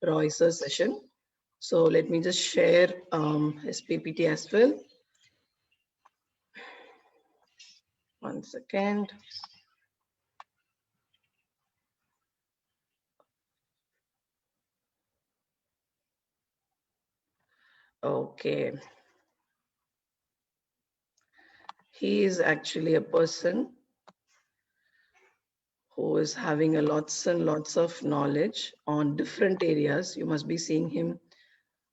Royce's session. So let me just share his PPT as well. One second. Okay. He is actually a person who is having a lots and lots of knowledge on different areas. You must be seeing him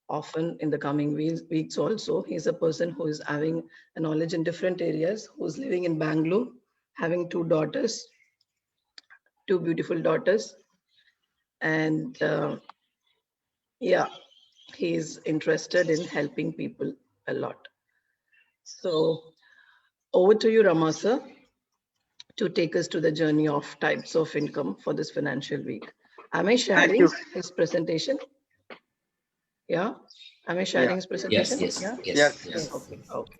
often in the coming weeks also. He's a person who is having a knowledge in different areas, who's living in Bangalore, having two daughters, two beautiful daughters. And yeah, he's interested in helping people a lot. So over to you, Rama sir, to take us to the journey of types of income for this financial week. Am I Thank sharing you. his presentation? Yeah. Am I Yeah. sharing his Yes, presentation? yes, Yeah. yes, Yes. yes. Okay. Okay.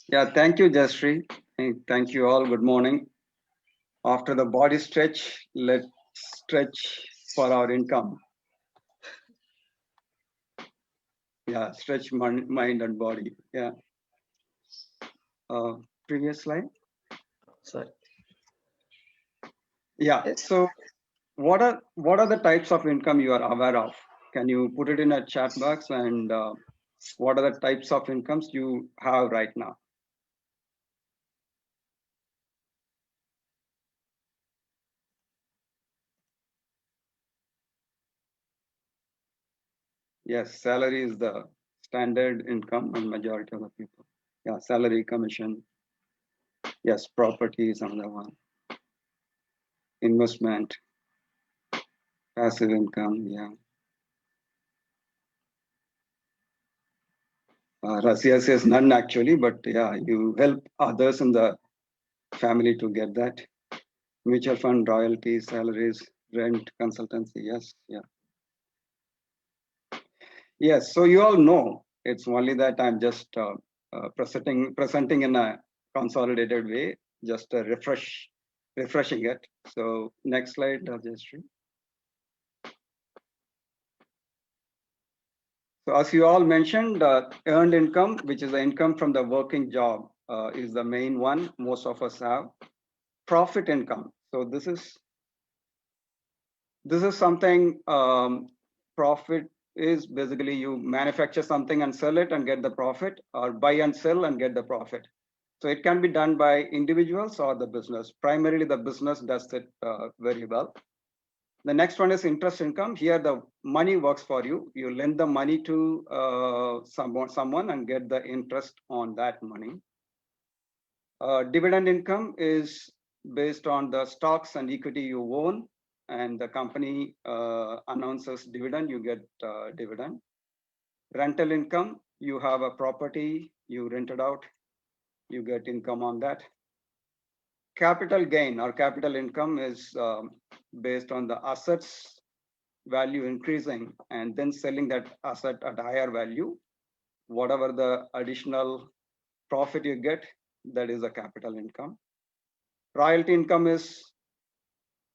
Yeah. Thank you, Jasri. Thank you all. Good morning. After the body stretch, let's stretch for our income. Yeah. Stretch mind and body. Yeah. Uh, Previous slide. Sorry. Yeah. Yes. So what are the types of income you are aware of? Can you put it in a chat box? And what are the types of incomes you have right now? Yes, salary is the standard income and majority of the people. Yeah, salary, commission. Yes, property is another one. Investment, passive income. Yeah. Russia says none actually, but yeah, you help others in the family to get that. Mutual fund, royalties, salaries, rent, consultancy. Yes, yeah. Yes, so you all know it's only that I'm just presenting in a consolidated way, just a refreshing it. So next slide, Jayashree. So as you all mentioned, earned income, which is the income from the working job, is the main one most of us have. Profit income. So this is something. Profit is basically you manufacture something and sell it and get the profit, or buy and sell and get the profit. So it can be done by individuals or the business. Primarily, the business does it very well. The next one is interest income. Here, the money works for you. You lend the money to someone and get the interest on that money. Dividend income is based on the stocks and equity you own, and the company announces dividend, you get dividend. Rental income, you have a property, you rent it out, you get income on that. Capital gain or capital income is based on the assets value increasing and then selling that asset at higher value. Whatever the additional profit you get, that is a capital income. Royalty income is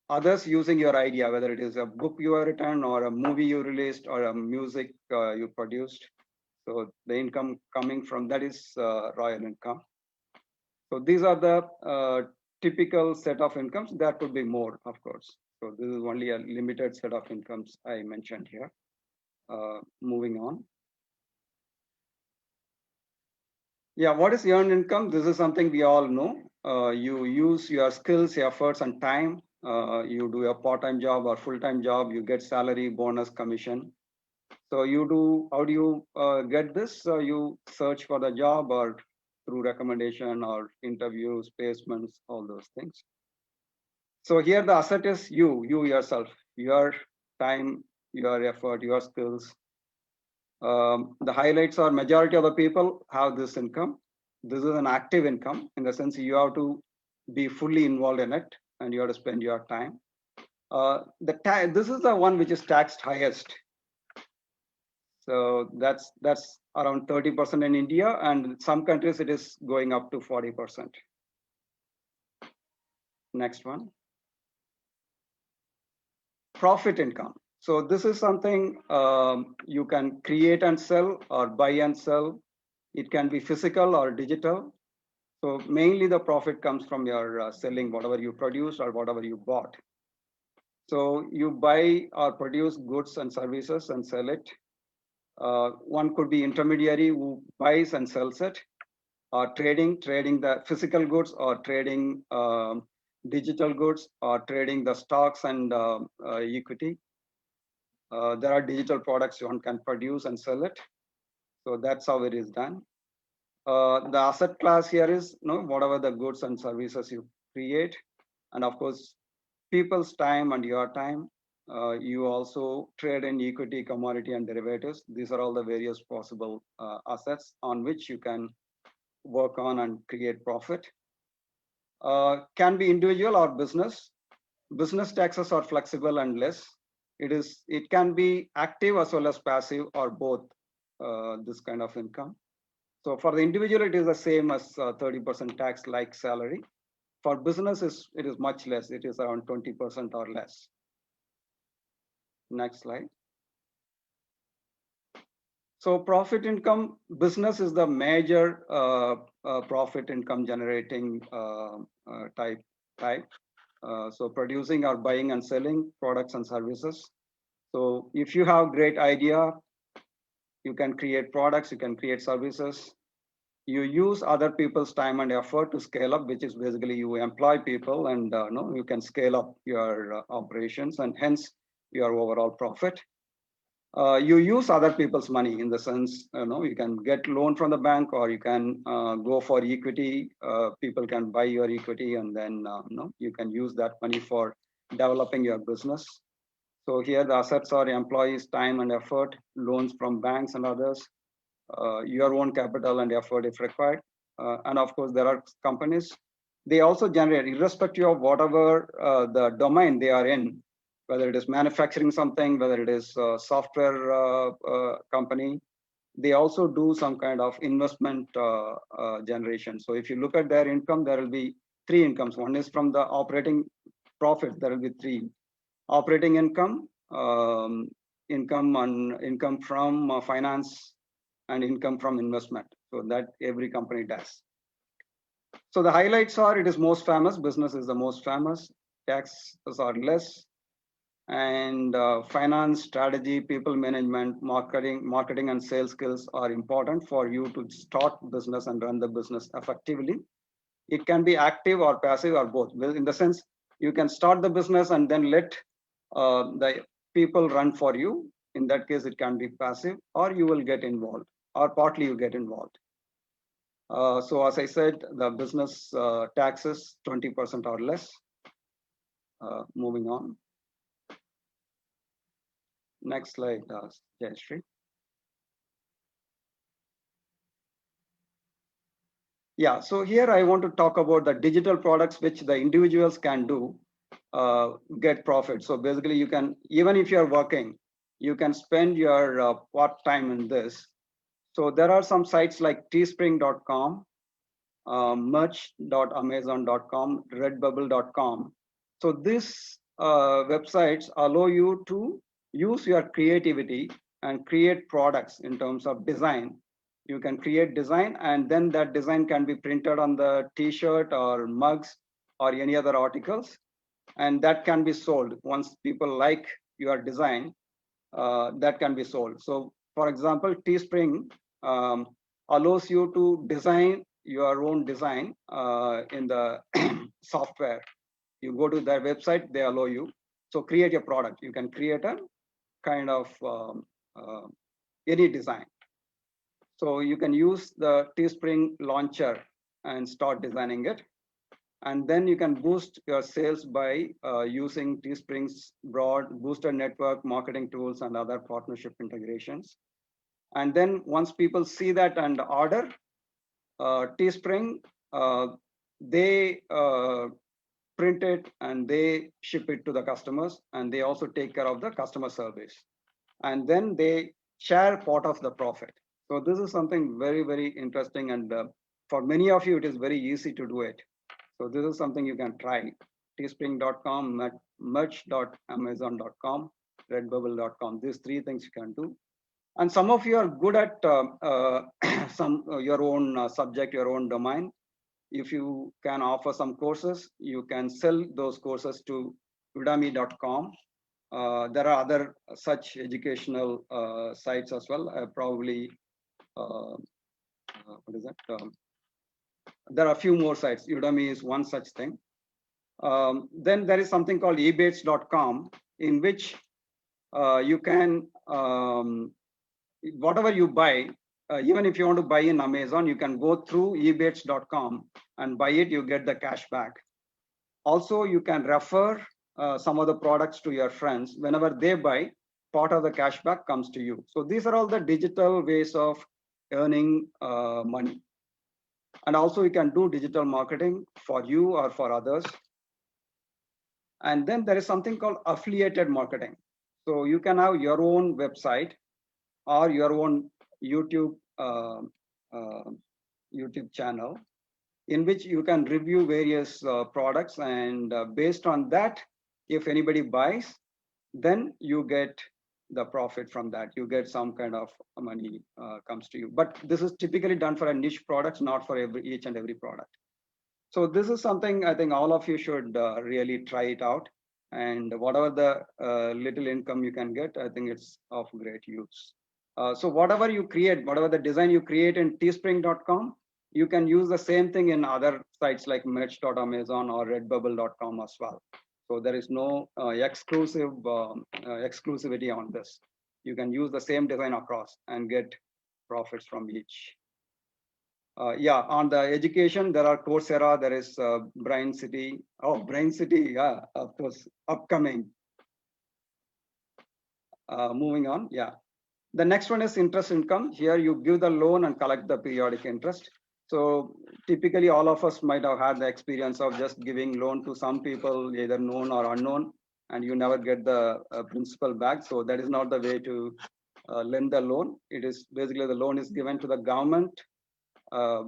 others using your idea, whether it is a book you have written or a movie you released or a music you produced. So the income coming from that is royal income. So these are the typical set of incomes. There could be more, of course. So this is only a limited set of incomes I mentioned here. Moving on. Yeah, what is earned income? This is something we all know. You use your skills, efforts, and time. You do a part-time job or full-time job. You get salary, bonus, commission. So you do. How do you get this? You search for the job or through recommendation or interviews, placements, all those things. So here the asset is you yourself, your time, your effort, your skills. The highlights are majority of the people have this income. This is an active income in the sense you have to be fully involved in it and you have to spend your time. This is the one which is taxed highest. So that's around 30% in India, and in some countries it is going up to 40%. Next one. Profit income. So this is something you can create and sell or buy and sell. It can be physical or digital. So mainly the profit comes from your selling whatever you produce or whatever you bought. So you buy or produce goods and services and sell it. One could be intermediary who buys and sells it, or trading the physical goods, or trading digital goods, or trading the stocks and equity. There are digital products one can produce and sell it. So that's how it is done. The asset class here is whatever the goods and services you create, and of course people's time and your time. You also trade in equity, commodity, and derivatives. These are all the various possible assets on which you can work on and create profit. Can be individual or business. Business taxes are flexible and less. It can be active as well as passive or both. This kind of income. So for the individual, it is the same as 30% tax like salary. For business, it is much less. It is around 20% or less. Next slide. So profit income, business is the major profit income generating type. So producing or buying and selling products and services. So if you have great idea, you can create products, you can create services. You use other people's time and effort to scale up, which is basically you employ people, and you can scale up your operations, and hence your overall profit. You use other people's money in the sense, you can get loan from the bank, or you can go for equity. People can buy your equity, and then you can use that money for developing your business. So here the assets are employees' time and effort, loans from banks and others, your own capital and effort if required. And of course, there are companies. They also generate, irrespective of whatever the domain they are in, whether it is manufacturing something, whether it is a software company, they also do some kind of investment generation. So if you look at their income, there will be three incomes. One is from the operating profit. There will be three: operating income, income from finance, and income from investment. So that every company does. So the highlights are: it is most famous. Business is the most famous. Taxes are less, and finance, strategy, people management, marketing and sales skills are important for you to start business and run the business effectively. It can be active or passive or both. Well, in the sense, you can start the business and then let the people run for you. In that case, it can be passive, or you will get involved, or partly you get involved. So as I said, the business taxes 20% or less. Moving on. Next slide, Jayashree. Yeah, so here I want to talk about the digital products which the individuals can do, get profit. So basically you can, even if you're working, you can spend your part time in this. So there are some sites like teespring.com, merch.amazon.com, redbubble.com. So these websites allow you to use your creativity and create products in terms of design. You can create design, and then that design can be printed on the t-shirt or mugs or any other articles, and that can be sold. Once people like your design, that can be sold. So for example, Teespring allows you to design your own design in the software. You go to their website, they allow you. So create a product. You can create a kind of any design. So you can use the Teespring launcher and start designing it. And then you can boost your sales by using Teespring's broad booster network, marketing tools, and other partnership integrations. And then once people see that and order, Teespring, they print it and they ship it to the customers, and they also take care of the customer service. And then they share part of the profit. So this is something very, very interesting. And for many of you, it is very easy to do it. So this is something you can try. Teespring.com, merch.amazon.com. redbubble.com. These three things you can do. And some of you are good at some your own subject, your own domain. If you can offer some courses, you can sell those courses to udemy.com. There are other such educational sites as well. Probably, what is that? There are a few more sites. Udemy is one such thing. Then there is something called ebates.com, in which you can, whatever you buy, even if you want to buy in Amazon, you can go through ebates.com and buy it, you get the cash back. Also, you can refer some of the products to your friends. Whenever they buy, part of the cashback comes to you. So these are all the digital ways of earning money. And also you can do digital marketing for you or for others. And then there is something called affiliated marketing. So you can have your own website or your own YouTube YouTube channel, in which you can review various products, and based on that, if anybody buys, then you get the profit from that. You get some kind of money comes to you. But this is typically done for a niche products, not for each and every product. So this is something I think all of you should really try it out. And whatever the little income you can get, I think it's of great use. So whatever you create, whatever the design you create in teespring.com, you can use the same thing in other sites like merch.amazon or redbubble.com as well. So there is no exclusivity on this. You can use the same design across and get profits from each. Yeah, on the education, there are Coursera, there is Brain City. Oh, Brain City, yeah, of course, upcoming. Moving on, yeah. The next one is interest income. Here you give the loan and collect the periodic interest. So typically all of us might have had the experience of just giving loan to some people, either known or unknown, and you never get the principal back. So that is not the way to lend the loan. It is basically the loan is given to the government,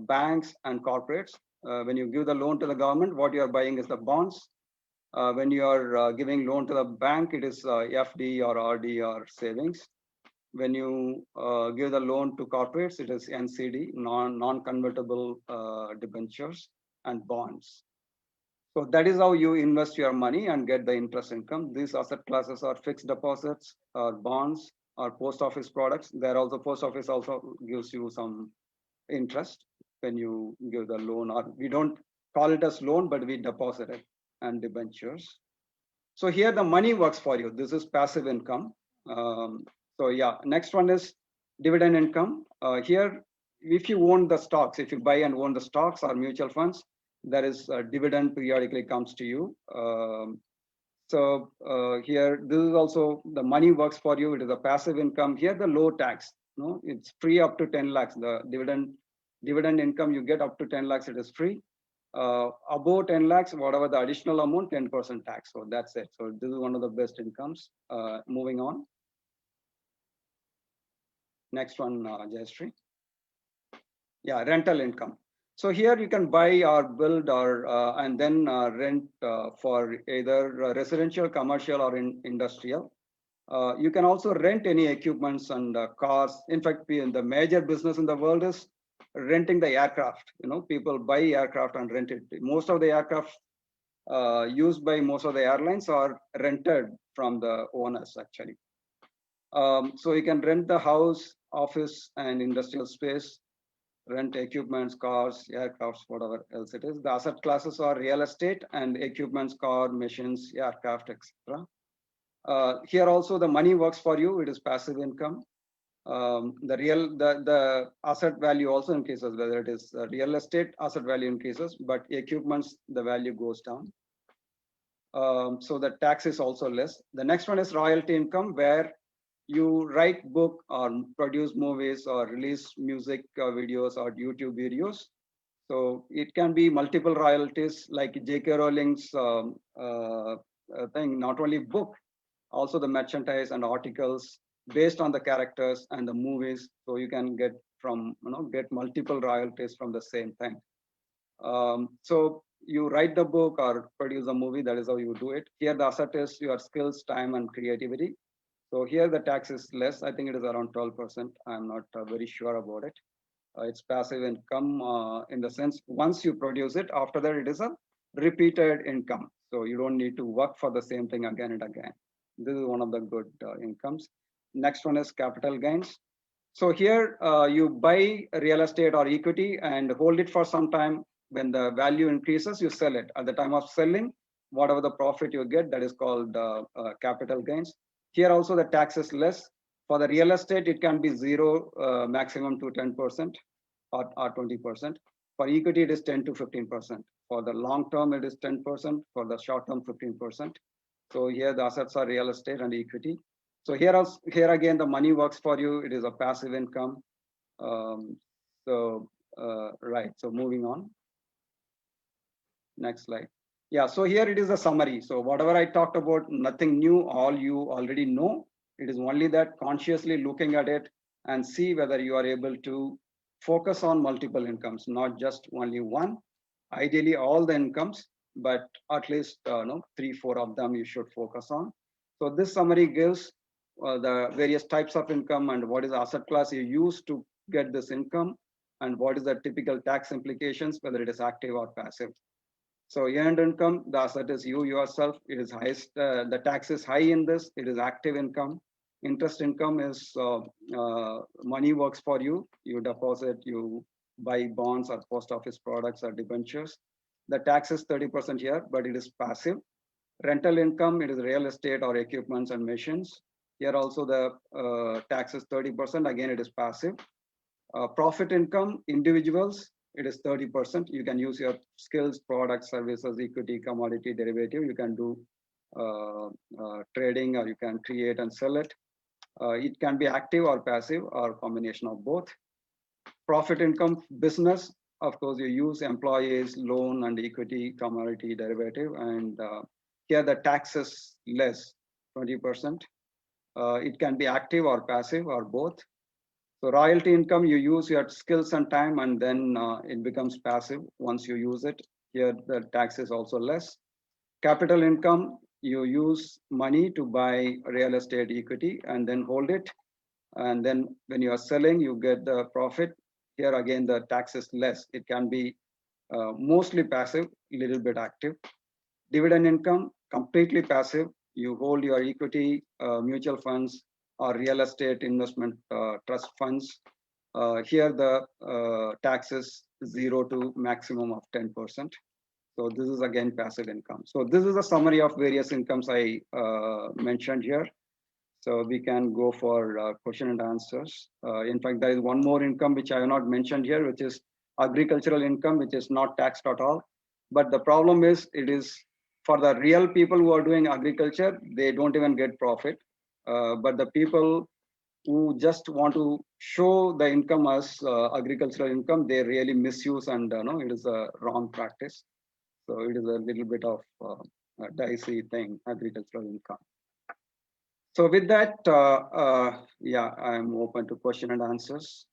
banks and corporates. When you give the loan to the government, what you are buying is the bonds. When you are giving loan to the bank, it is FD or RD or savings. When you give the loan to corporates, it is NCD, non-convertible debentures and bonds. So that is how you invest your money and get the interest income. These asset classes are fixed deposits, or bonds, or post office products. There also post office also gives you some interest when you give the loan, or we don't call it as loan, but we deposit it, and debentures. So here the money works for you. This is passive income. So yeah, next one is dividend income. Here, if you own the stocks, if you buy and own the stocks or mutual funds, there is a dividend periodically comes to you. So here, this is also the money works for you. It is a passive income. Here, the low tax. No, it's free up to 10 lakhs. The dividend income you get up to 10 lakhs, it is free. Above 10 lakhs, whatever the additional amount, 10% tax. So that's it. So this is one of the best incomes. Moving on. Next one, Jayashree. Yeah, rental income. So here you can buy or build or and then rent for either residential, commercial, or industrial. You can also rent any equipments and cars. In fact, the major business in the world is renting the aircraft. You know, people buy aircraft and rent it. Most of the aircraft used by most of the airlines are rented from the owners actually. So you can rent the house, office, and industrial space, rent equipments, cars, aircrafts, whatever else it is. The asset classes are real estate and equipments, car, machines, aircraft, etc. Here also the money works for you. It is passive income. The asset value also increases, whether it is real estate asset value increases, but equipments, the value goes down. So the tax is also less. The next one is royalty income, where you write book or produce movies or release music videos or YouTube videos. So it can be multiple royalties, like J.K. Rowling's thing, not only book, also the merchandise and articles based on the characters and the movies. So you can get get multiple royalties from the same thing. So you write the book or produce a movie, that is how you do it. Here the asset is your skills, time, and creativity. So here the tax is less. I think it is around 12%. I'm not very sure about it. It's passive income in the sense once you produce it, after that it is a repeated income. So you don't need to work for the same thing again and again. This is one of the good incomes. Next one is capital gains. So here you buy real estate or equity and hold it for some time. When the value increases, you sell it. At the time of selling, whatever the profit you get, that is called capital gains. Here also the tax is less. For the real estate, it can be zero, maximum to 10% or 20%. For equity, it is 10 to 15%. For the long term, it is 10%. For the short term, 15%. So here the assets are real estate and equity. So here again, the money works for you. It is a passive income. Right. So moving on. Next slide. Yeah. So here it is a summary. So whatever I talked about, nothing new. All you already know. It is only that consciously looking at it and see whether you are able to focus on multiple incomes, not just only one. Ideally, all the incomes, but at least three, four of them you should focus on. So this summary gives the various types of income and what is the asset class you use to get this income and what is the typical tax implications, whether it is active or passive. So earned income, the asset is you yourself. It is highest. The tax is high in this. It is active income. Interest income is money works for you. You deposit, you buy bonds or post office products or debentures. The tax is 30% here, but it is passive. Rental income, it is real estate or equipments and machines. Here also the tax is 30%. Again, it is passive. Profit income, individuals, it is 30%. You can use your skills, products, services, equity, commodity, derivative. You can do trading or you can create and sell it. It can be active or passive or combination of both. Profit income, business, of course, you use employees, loan and equity, commodity, derivative. And here the tax is less, 20%. It can be active or passive or both. So royalty income, you use your skills and time and then it becomes passive once you use it. Here the tax is also less. Capital income, you use money to buy real estate equity and then hold it. And then when you are selling, you get the profit. Here again, the tax is less. It can be mostly passive, little bit active. Dividend income, completely passive. You hold your equity, mutual funds, or real estate investment trust funds. Here the tax is 0 to maximum of 10%. So this is again passive income. So this is a summary of various incomes I mentioned here. So we can go for question and answers. In fact, there is one more income which I have not mentioned here, which is agricultural income, which is not taxed at all. But the problem is, it is for the real people who are doing agriculture, they don't even get profit. But the people who just want to show the income as agricultural income, they really misuse and it is a wrong practice. So it is a little bit of a dicey thing, agricultural income. So with that, yeah, I'm open to question and answers.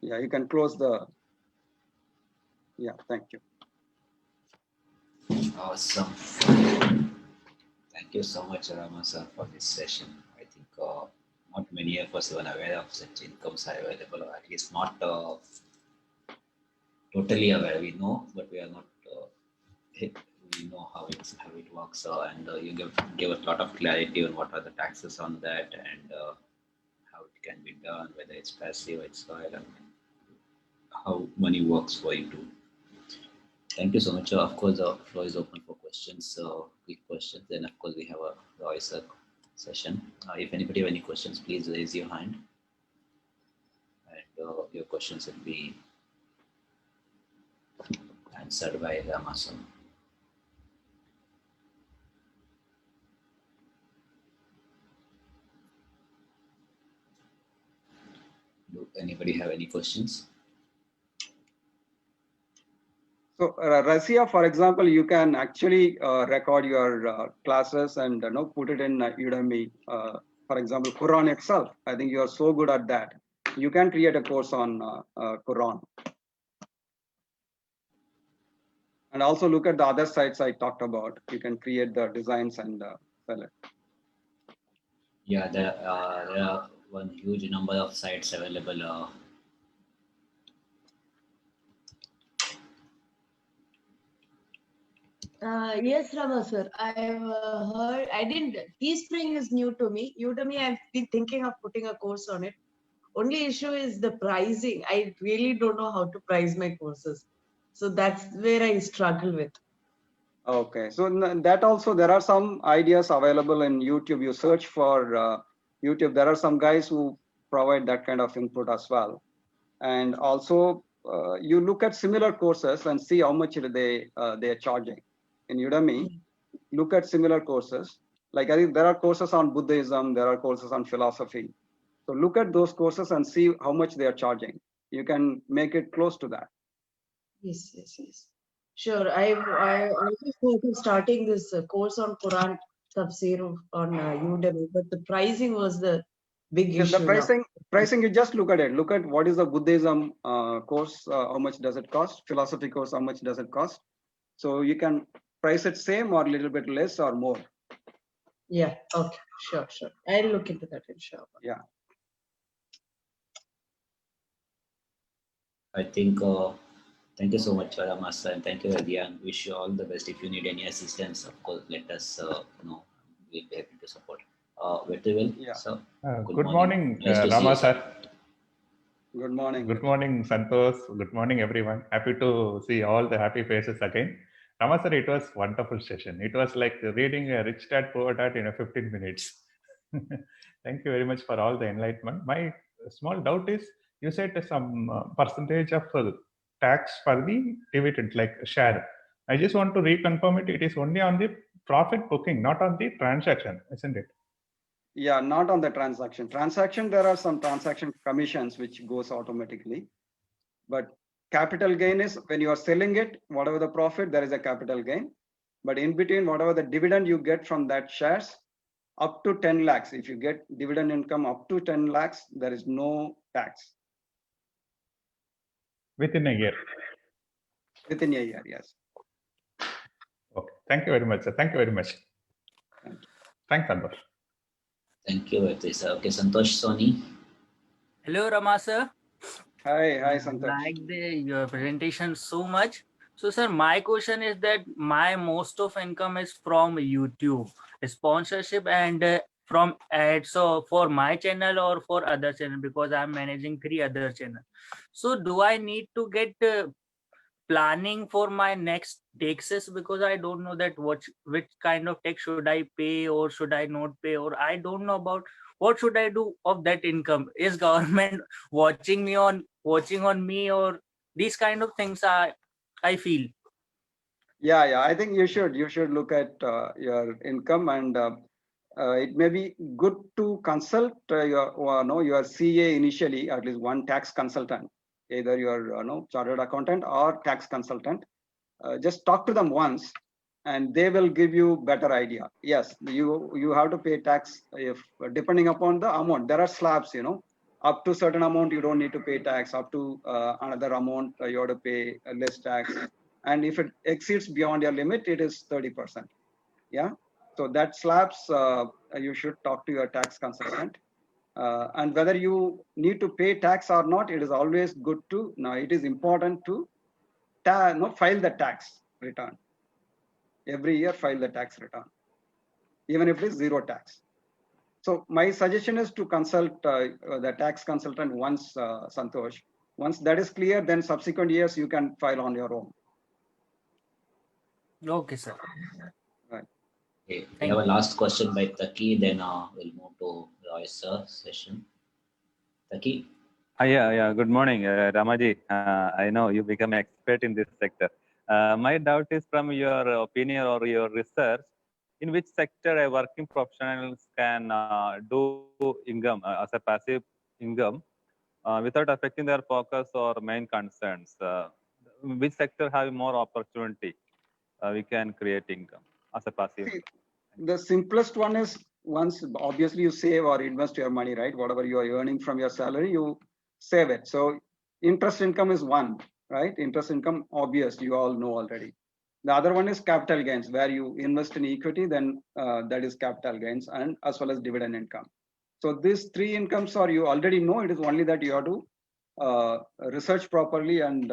Yeah, you can close the, yeah, thank you. Awesome. Thank you so much, Rama sir, for this session. I think not many of us were aware of such incomes are available, or at least not totally aware. We know, but we are not. We know how it works, and you give a lot of clarity on what are the taxes on that and how it can be done, whether it's passive, it's loyal, and how money works for you too. Thank you so much. Of course, the floor is open for questions, quick questions. Then, of course, we have a voice session. If anybody have any questions, please raise your hand, and your questions will be answered by Ramasan. Do anybody have any questions? So Razia, for example, you can actually record your classes and put it in Udemy. For example, Quran itself. I think you are so good at that. You can create a course on Quran. And also look at the other sites I talked about. You can create the designs and sell it. Yeah, there are one huge number of sites available. Yes, Rama sir. I've heard. I didn't. Teespring is new to me. Udemy, I've been thinking of putting a course on it. Only issue is the pricing. I really don't know how to price my courses, so that's where I struggle with. Okay, so that also there are some ideas available in YouTube. You search for YouTube. There are some guys who provide that kind of input as well. And also you look at similar courses and see how much they are charging. In Udemy, look at similar courses. Like I think there are courses on Buddhism, there are courses on philosophy. So look at those courses and see how much they are charging. You can make it close to that. Yes, yes, yes. Sure. I also thought of starting this course on Quran tafsir on Udemy, but the pricing was the big Yes, the issue now. pricing, you just look at it. Look at what is the Buddhism course, how much does it cost? Philosophy course, how much does it cost? So you can price it same or a little bit less or more. Yeah. Okay. Sure. Sure. I'll look into that, inshallah. Yeah. I think. Thank you so much, Rama sir, and thank you, Adrian. Wish you all the best. If you need any assistance, of course, let us know. We'll be happy to support. Very well, Yeah. sir. Good morning, Nice to see Rama you, sir. Good morning. Good morning, Santosh. Good morning, everyone. Happy to see all the happy faces again. Rama sir, it was wonderful session. It was like reading a rich dad poor dad in a 15 minutes. Thank you very much for all the enlightenment. My small doubt is, you said some percentage of tax for the dividend, like share. I just want to reconfirm it. It is only on the profit booking, not on the transaction, isn't it? Yeah, not on the transaction. Transaction, there are some transaction commissions which goes automatically. But capital gain is when you are selling it, whatever the profit, there is a capital gain. But in between, whatever the dividend you get from that shares, up to 10 lakhs, if you get dividend income up to 10 lakhs, there is no tax. Within a year. Within a year, yes. Okay. Thank you very much, sir. Thank you very much. Thank you. Thanks, Santosh. Thank you, sir. Okay, Santosh Soni. Hello, Rama sir. Hi, Santosh. Like your presentation so much. So, sir, my question is that my most of income is from YouTube sponsorship and from ads. So, for my channel or for other channel, because I'm managing 3 other channels. So, do I need to get planning for my next taxes, because I don't know that which kind of tax should I pay or should I not pay, or I don't know about what should I do of that income. Is government watching on me, or these kind of things I feel. Yeah. I think you should look at your income, and it may be good to consult your CA initially, at least one tax consultant, either your chartered accountant or tax consultant. Just talk to them once, and they will give you better idea. Yes, you have to pay tax if depending upon the amount. There are slabs, up to certain amount you don't need to pay tax. Up to another amount you have to pay less tax, and if it exceeds beyond your limit, it is 30%. Yeah, so that slabs you should talk to your tax consultant. And whether you need to pay tax or not, it is always good to now. It is important to file the tax return every year. File the tax return, even if it is zero tax. So my suggestion is to consult the tax consultant once, Santosh. Once that is clear, then subsequent years you can file on your own. Okay, sir. Right. Okay, we have a last question by Taki, then we'll move to Roy's session. Taki. Yeah. Good morning, Ramaji. I know you become expert in this sector. My doubt is, from your opinion or your research, in which sector a working professionals can do income as a passive income without affecting their focus or main concerns? Which sector have more opportunity we can create income as a passive income? The simplest one is, once obviously you save or invest your money, right? Whatever you are earning from your salary, you save it. So interest income is one, right? Interest income, obvious, you all know already. The other one is capital gains, where you invest in equity, then that is capital gains, and as well as dividend income. So these three incomes are, you already know, it is only that you have to research properly and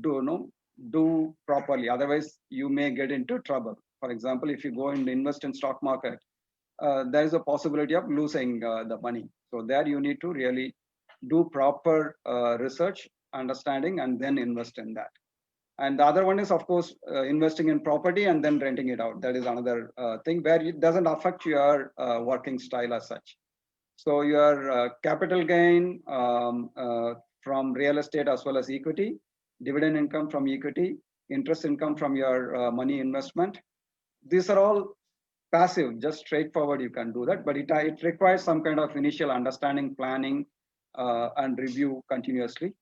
do properly. Otherwise, you may get into trouble. For example, if you go and invest in stock market, there is a possibility of losing the money. So there you need to really do proper research, understanding, and then invest in that. And the other one is, of course, investing in property and then renting it out. That is another thing where it doesn't affect your working style as such. So your capital gain from real estate as well as equity, dividend income from equity, interest income from your money investment. These are all passive, just straightforward. You can do that, but it requires some kind of initial understanding, planning, and review continuously,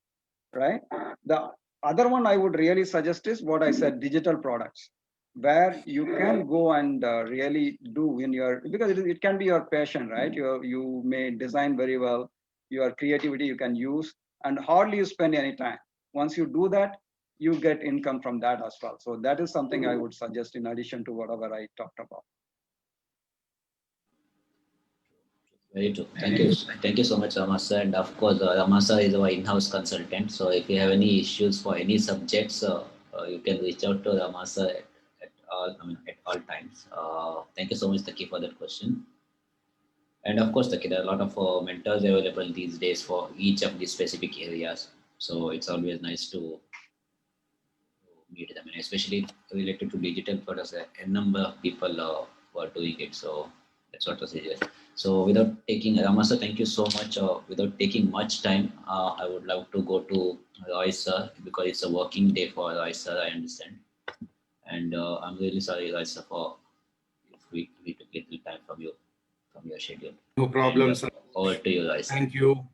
right? The other one I would really suggest is what I said, digital products, where you can go and really do in your, because it can be your passion, right? You may design very well, your creativity you can use, and hardly you spend any time. Once you do that, you get income from that as well. So that is something I would suggest in addition to whatever I talked about. Very true. Thank you so much, Rama sir. And of course, Rama sir is our in-house consultant. So if you have any issues for any subjects, you can reach out to Rama sir at all times. Thank you so much, Taki, for that question. And of course, Taki, there are a lot of mentors available these days for each of these specific areas. So it's always nice to meet them, and especially related to digital products, a number of people who are doing it. So that's what I say. So without taking, Rama sir, thank you so much. Without taking much time, I would love to go to Roy sir, because it's a working day for Roy sir, I understand. And I'm really sorry, Roy sir, for if we took a little time from your schedule. No problem, and, sir. Over to you, Roy sir. Thank you.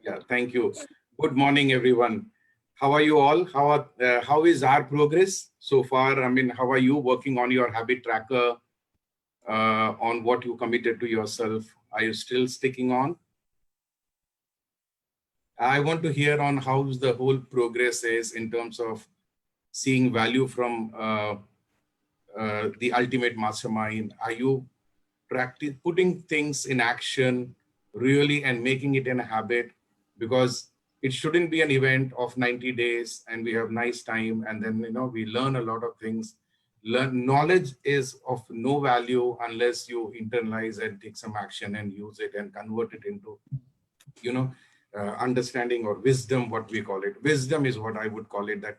Yeah, thank you. Good morning, everyone. How are you all? How is our progress so far? I mean, how are you working on your habit tracker, on what you committed to yourself? Are you still sticking on? I want to hear on how the whole progress is in terms of seeing value from the ultimate mastermind. Are you putting things in action really and making it in a habit? Because it shouldn't be an event of 90 days and we have nice time and then we learn a lot of things. Knowledge is of no value unless you internalize and take some action and use it and convert it into understanding or wisdom, what we call it. Wisdom is what I would call it, that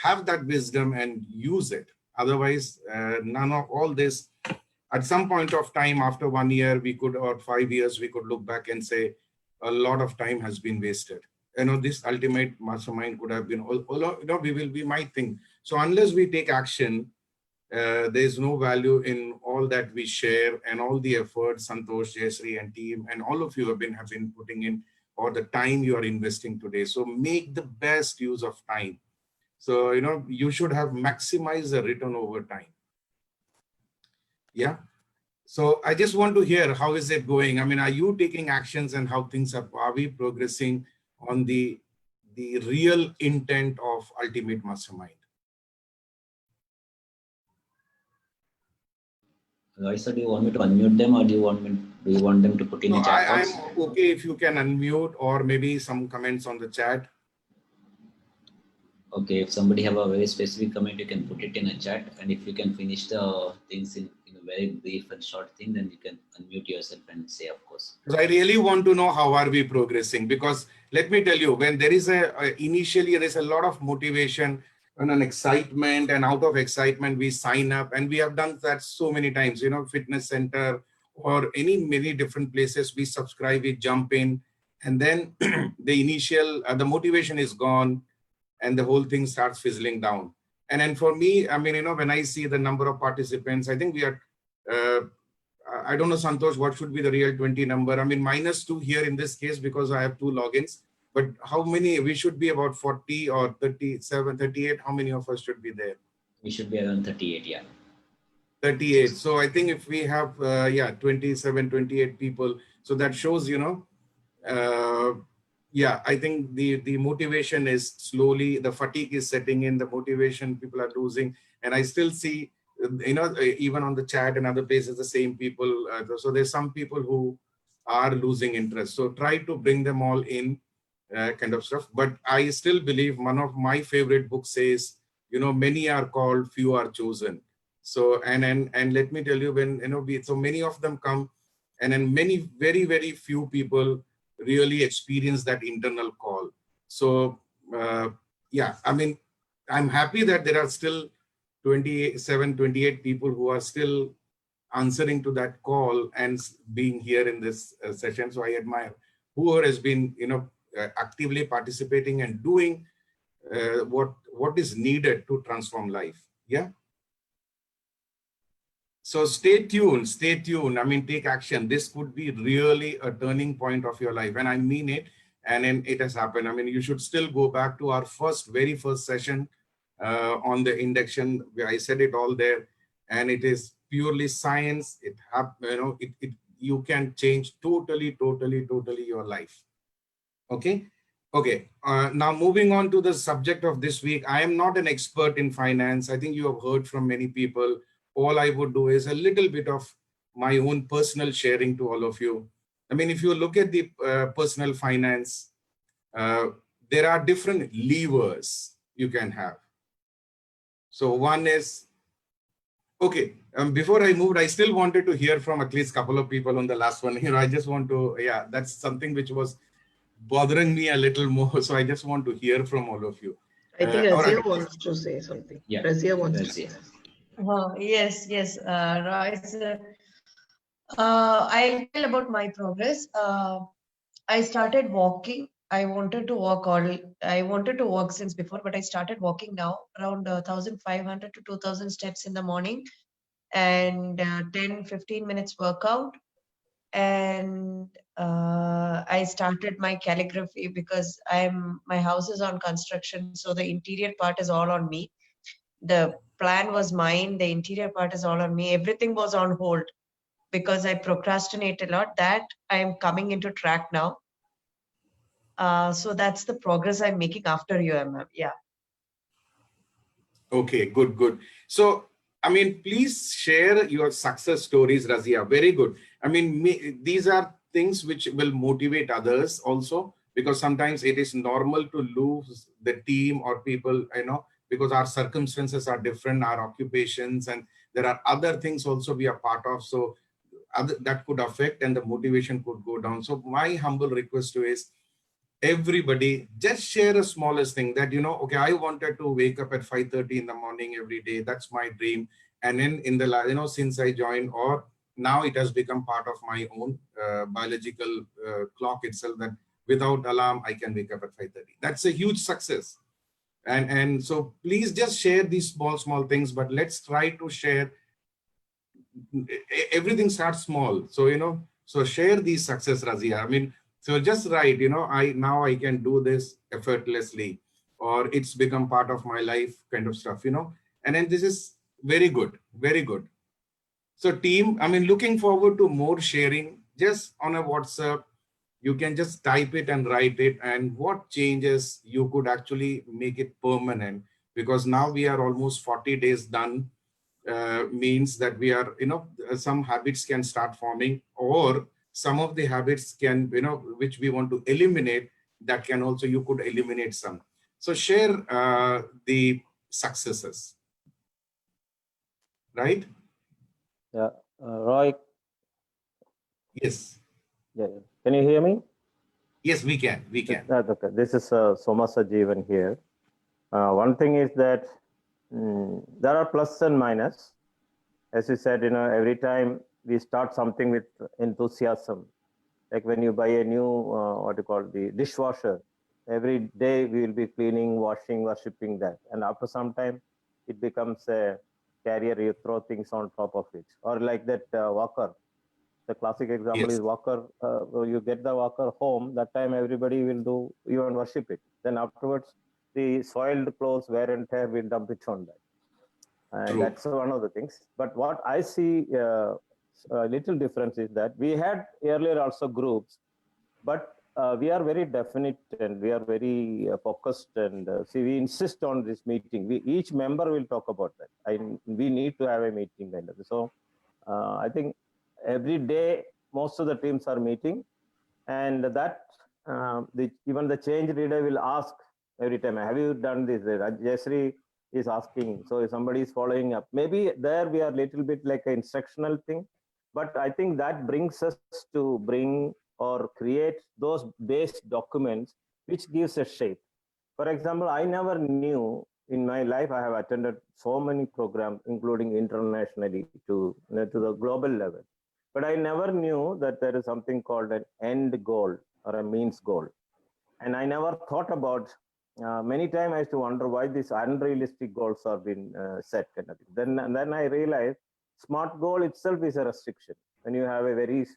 have that wisdom and use it. Otherwise, none of all this, at some point of time after 1 year, we could, or 5 years, we could look back and say a lot of time has been wasted. This ultimate mastermind could have been, we might think. So unless we take action, there's no value in all that we share and all the efforts Santosh, Jayashree and team and all of you have been putting in, or the time you are investing today. So make the best use of time. So, you should have maximized the return over time. Yeah. So I just want to hear, how is it going? I mean, are you taking actions and how things are we progressing on the real intent of ultimate mastermind? Roy sir, do you want me to unmute them, or do you want them to put in a chat box? I'm okay if you can unmute, or maybe some comments on the chat. Okay, if somebody have a very specific comment, you can put it in a chat, and if you can finish the things in a very brief and short thing, then you can unmute yourself and say, of course. I really want to know how are we progressing, because let me tell you, when there is initially there's a lot of motivation and an excitement, and out of excitement we sign up, and we have done that so many times, fitness center or many different places, we subscribe, we jump in, and then the initial the motivation is gone and the whole thing starts fizzling down. And then for me, I mean, when I see the number of participants, I think we are I don't know, Santosh, what should be the real 20 number? I mean, -2 here in this case because I have 2 logins. But how many? We should be about 40 or 37, 38. How many of us should be there? We should be around 38, yeah. 38. So I think if we have, 27, 28 people, so that shows, yeah, I think the motivation is slowly, the fatigue is setting in, the motivation people are losing. And I still see, even on the chat and other places, the same people. So there's some people who are losing interest. So try to bring them all in, kind of stuff. But I still believe one of my favorite books says, many are called, few are chosen. So, and let me tell you, when, so many of them come, and then many, very, very few people really experience that internal call. So, yeah, I mean, I'm happy that there are still 27, 28 people who are still answering to that call and being here in this session. So I admire whoever has been, actively participating and doing what is needed to transform life. Yeah. So stay tuned, stay tuned. I mean, take action. This could be really a turning point of your life. And I mean it. And then it has happened. I mean, you should still go back to our very first session on the induction, where I said it all there. And it is purely science. You can change totally, totally, totally your life. Okay. Okay. Now moving on to the subject of this week. I am not an expert in finance. I think you have heard from many people. All I would do is a little bit of my own personal sharing to all of you. I mean, if you look at the personal finance, there are different levers you can have. So one is, okay, before I moved, I still wanted to hear from at least a couple of people on the last one. I just want to, yeah, that's something which was bothering me a little more. So I just want to hear from all of you. I think All right. Razia wants to say something. Yeah, Razia wants to Razia. say. Yes, Roy, sir. I'll tell about my progress. I started walking. I wanted to walk since before, but I started walking now around 1,500 to 2,000 steps in the morning, and 10-15 minutes workout. And I started my calligraphy because my house is on construction, so the interior part is all on me. The plan was mine, the interior part is all on me. Everything was on hold because I procrastinate a lot. That I am coming into track now. So that's the progress I'm making after UMM. Yeah. Okay, good, good. So, I mean, please share your success stories, Razia. Very good. I mean, these are things which will motivate others also, because sometimes it is normal to lose the team or people, because our circumstances are different, our occupations, and there are other things also we are part of. So that could affect and the motivation could go down. So my humble request to is, everybody just share a smallest thing that, okay, I wanted to wake up at 5:30 in the morning every day. That's my dream. And then since I joined, or now it has become part of my own biological clock itself, that without alarm, I can wake up at 5:30. That's a huge success. And so please just share these small things, but let's try to share. Everything starts small. So, so share these success, Razia. I mean, so just write, now I can do this effortlessly, or it's become part of my life, kind of stuff, and then this is very good, very good. So team, I mean, looking forward to more sharing just on a WhatsApp. You can just type it and write it, and what changes you could actually make it permanent, because now we are almost 40 days done. Means that we are, some habits can start forming, or some of the habits can, which we want to eliminate, that can also, you could eliminate some. So share the successes, right? Yeah, Roy. Yes. Yeah, can you hear me? Yes, we can. We can. That's okay. This is Soma Sajeevan here. One thing is that there are plus and minus. As you said, every time we start something with enthusiasm, like when you buy a new, the dishwasher, every day we will be cleaning, washing, worshipping that. And after some time, it becomes a carrier, you throw things on top of it. Or like that walker. The classic example is walker. You get the walker home, that time everybody will do, even worship it. Then afterwards, the soiled clothes, wear and tear, will dump it on that. And that's one of the things. But what I see a little difference is that we had earlier also groups, but we are very definite and we are very focused, and see, we insist on this meeting. Each member will talk about that. We need to have a meeting kind of. So I think every day most of the teams are meeting, and that even the change leader will ask every time, have you done this? Jayasree is asking, so if somebody is following up, maybe there we are a little bit like an instructional thing, but I think that brings us to bring or create those base documents which gives a shape. For example, I never knew in my life, I have attended so many programs, including internationally to the global level. But I never knew that there is something called an end goal or a means goal. And I never thought about, many times I used to wonder why these unrealistic goals are being set. Kind of. Then I realized SMART goal itself is a restriction. When you have a very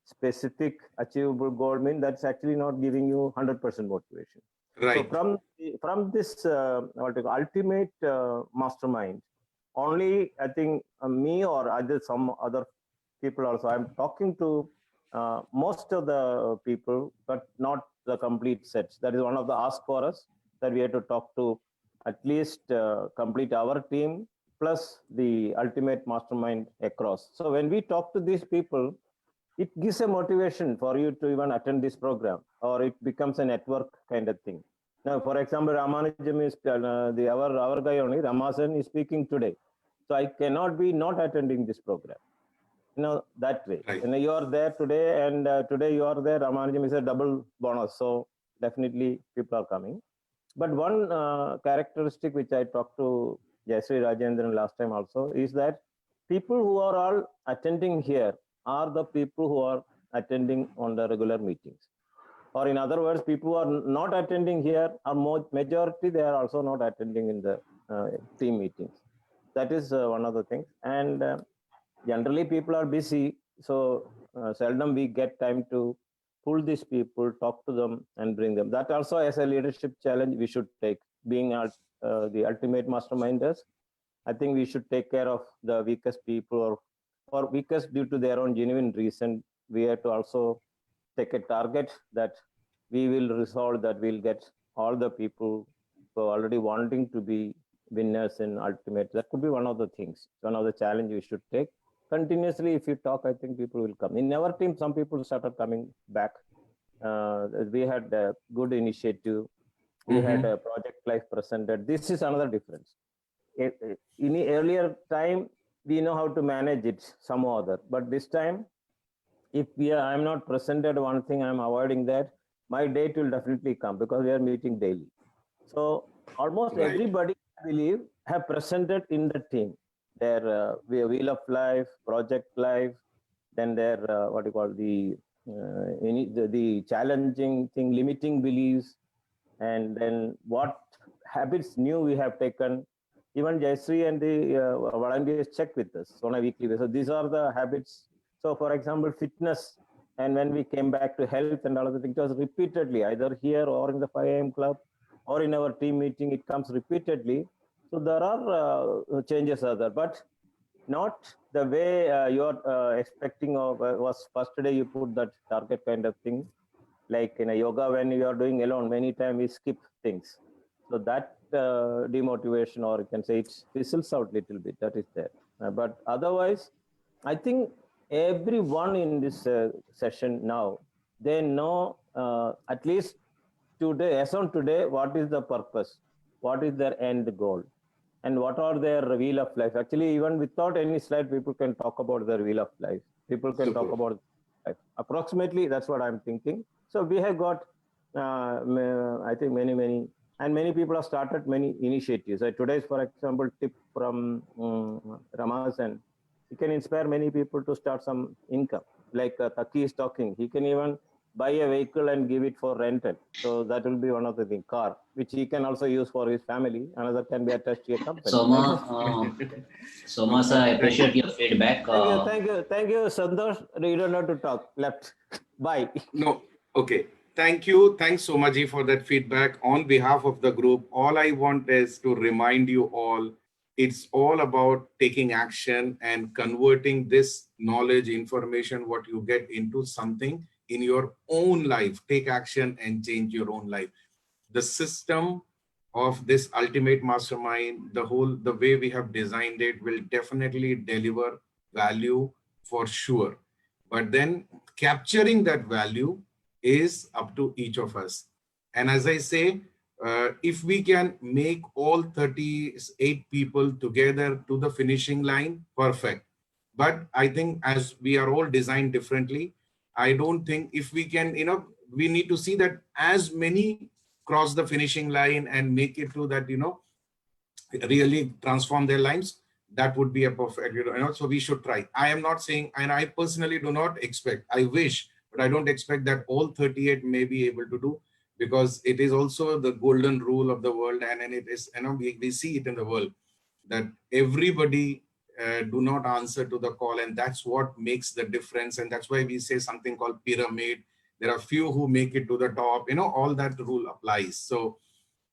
specific achievable goal, mean that's actually not giving you 100% motivation. Right. So from this ultimate mastermind, only I think me or some other people also, I'm talking to most of the people, but not the complete sets. That is one of the ask for us, that we have to talk to at least complete our team plus the ultimate mastermind across. So when we talk to these people, it gives a motivation for you to even attend this program, or it becomes a network kind of thing. Now, for example, Ramanujam is our guy only, Ramasan is speaking today. So I cannot be not attending this program. That way. Right. You are there today, and today you are there. Ramanujam is a double bonus. So definitely people are coming. But one characteristic which I talked to Jayasree Rajendran last time also is that people who are all attending here are the people who are attending on the regular meetings. Or in other words, people who are not attending here are majority, they are also not attending in the team meetings. That is one of the things. And generally people are busy, so seldom we get time to pull these people, talk to them and bring them. That also as a leadership challenge we should take, being the ultimate masterminders. I think we should take care of the weakest people, or weakest due to their own genuine reason. We have to also take a target that we will resolve, that we'll get all the people who are already wanting to be winners in ultimate. That could be one of the things, one of the challenge we should take. Continuously, if you talk, I think people will come. In our team, some people started coming back. We had a good initiative. We had a project life presented. This is another difference. In the earlier time, we know how to manage it some or other. But this time, if I'm not presented one thing, I'm avoiding that, my date will definitely come because we are meeting daily. So almost everybody, I believe, have presented in the team their wheel of life, project life, then their what you call the challenging thing, limiting beliefs, and then what habits new we have taken. Even Jayasree and the volunteers check with us on a weekly basis. So these are the habits. So for example, fitness, and when we came back to health and all of the things, it was repeatedly, either here or in the 5 a.m. club or in our team meeting, it comes repeatedly. So there are changes are there, but not the way you're expecting of was first day you put that target kind of thing. Like in a yoga, when you are doing alone, many times we skip things. So that demotivation, or you can say it fizzles out a little bit, that is there. But otherwise, I think everyone in this session now, they know at least today, as on today, what is the purpose, what is their end goal, and what are their wheel of life. Actually, even without any slide, people can talk about their wheel of life. People can talk about life. Approximately, that's what I'm thinking. So we have got, I think, many people have started many initiatives. Today's, for example, tip from Rama's, and he can inspire many people to start some income. Like Taki is talking, he can even buy a vehicle and give it for rental. So that will be one of the things. Car, which he can also use for his family. Another can be attached to a company. Soma, sir, I appreciate your feedback. Thank you, Santosh. You don't have to talk. Left. Bye. No. Okay. Thank you. Thanks, Somaji, for that feedback. On behalf of the group, all I want is to remind you all, it's all about taking action and converting this knowledge, information, what you get into something in your own life. Take action and change your own life. The system of this ultimate mastermind, the way we have designed it, will definitely deliver value for sure. But then capturing that value is up to each of us. And as I say, if we can make all 38 people together to the finishing line, perfect. But I think as we are all designed differently, I don't think if we can, we need to see that as many cross the finishing line and make it to that, really transform their lives. That would be a perfect, so we should try. I am not saying, and I personally do not expect, I wish, but I don't expect that all 38 may be able to do, because it is also the golden rule of the world. And it is, we see it in the world that everybody do not answer to the call, and that's what makes the difference. And that's why we say something called pyramid. There are few who make it to the top, all that rule applies. So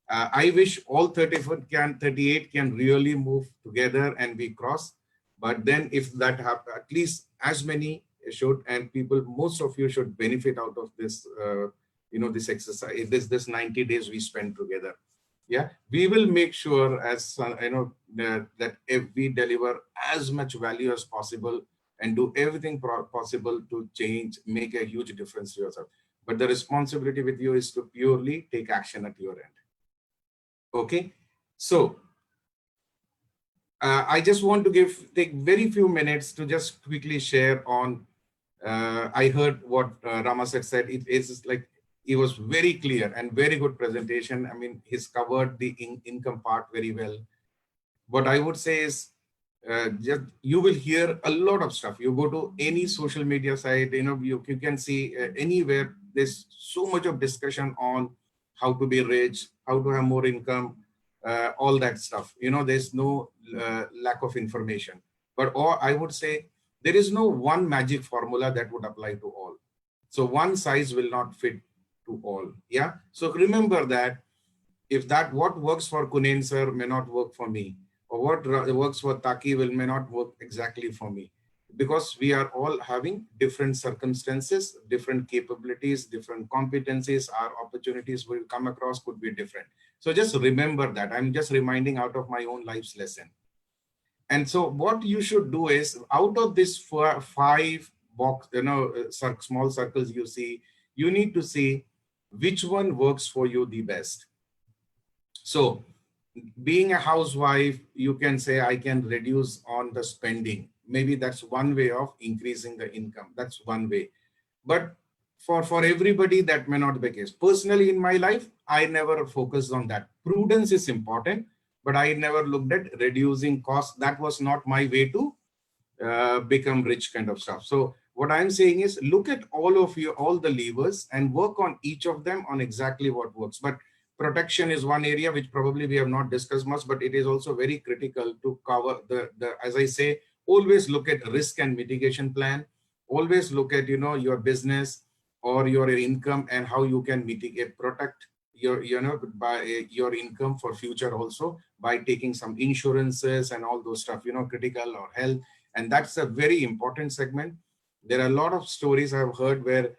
I wish all 38 can really move together and we cross. But then if that happens, at least as many should, and people, most of you should benefit out of this, this exercise, this 90 days we spend together. Yeah, we will make sure, as that if we deliver as much value as possible and do everything possible to change, make a huge difference to yourself. But the responsibility with you is to purely take action at your end. Okay, so I just want to take very few minutes to just quickly share on. I heard what Rama said. It's like, it was very clear and very good presentation. I mean, he's covered the income part very well. What I would say is, just you will hear a lot of stuff. You go to any social media site, you can see anywhere there's so much of discussion on how to be rich, how to have more income, all that stuff. There's no lack of information. But I would say there is no one magic formula that would apply to all. So one size will not fit to all. Yeah. So remember that what works for Kunen sir may not work for me, or what works for Taki may not work exactly for me, because we are all having different circumstances, different capabilities, different competencies. Our opportunities will come across could be different. So just remember that. I'm just reminding out of my own life's lesson. And so what you should do is, out of this 5 box, small circles you see, you need to see which one works for you the best. So being a housewife, you can say, I can reduce on the spending. Maybe that's one way of increasing the income. That's one way. But for everybody, that may not be the case. Personally, in my life, I never focused on that. Prudence is important, but I never looked at reducing costs. That was not my way to become rich kind of stuff. So what I'm saying is, look at all the levers and work on each of them on exactly what works. But protection is one area which probably we have not discussed much, but it is also very critical to cover as I say, always look at risk and mitigation plan. Always look at, your business or your income and how you can mitigate, protect your, by your income for future also, by taking some insurances and all those stuff, critical or health. And that's a very important segment. There are a lot of stories I've heard where,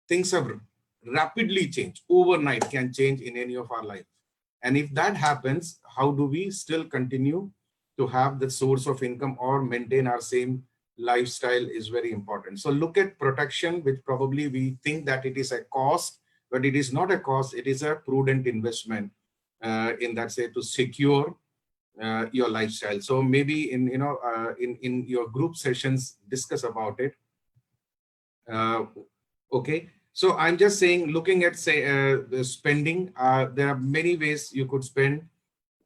things have rapidly changed. Overnight can change in any of our life. And if that happens, how do we still continue to have the source of income or maintain our same lifestyle is very important. So look at protection, which probably we think that it is a cost, but it is not a cost. It is a prudent investment in that, say, to secure your lifestyle. So maybe in your group sessions, discuss about it. Okay. So I'm just saying, looking at, say, the spending, there are many ways you could spend,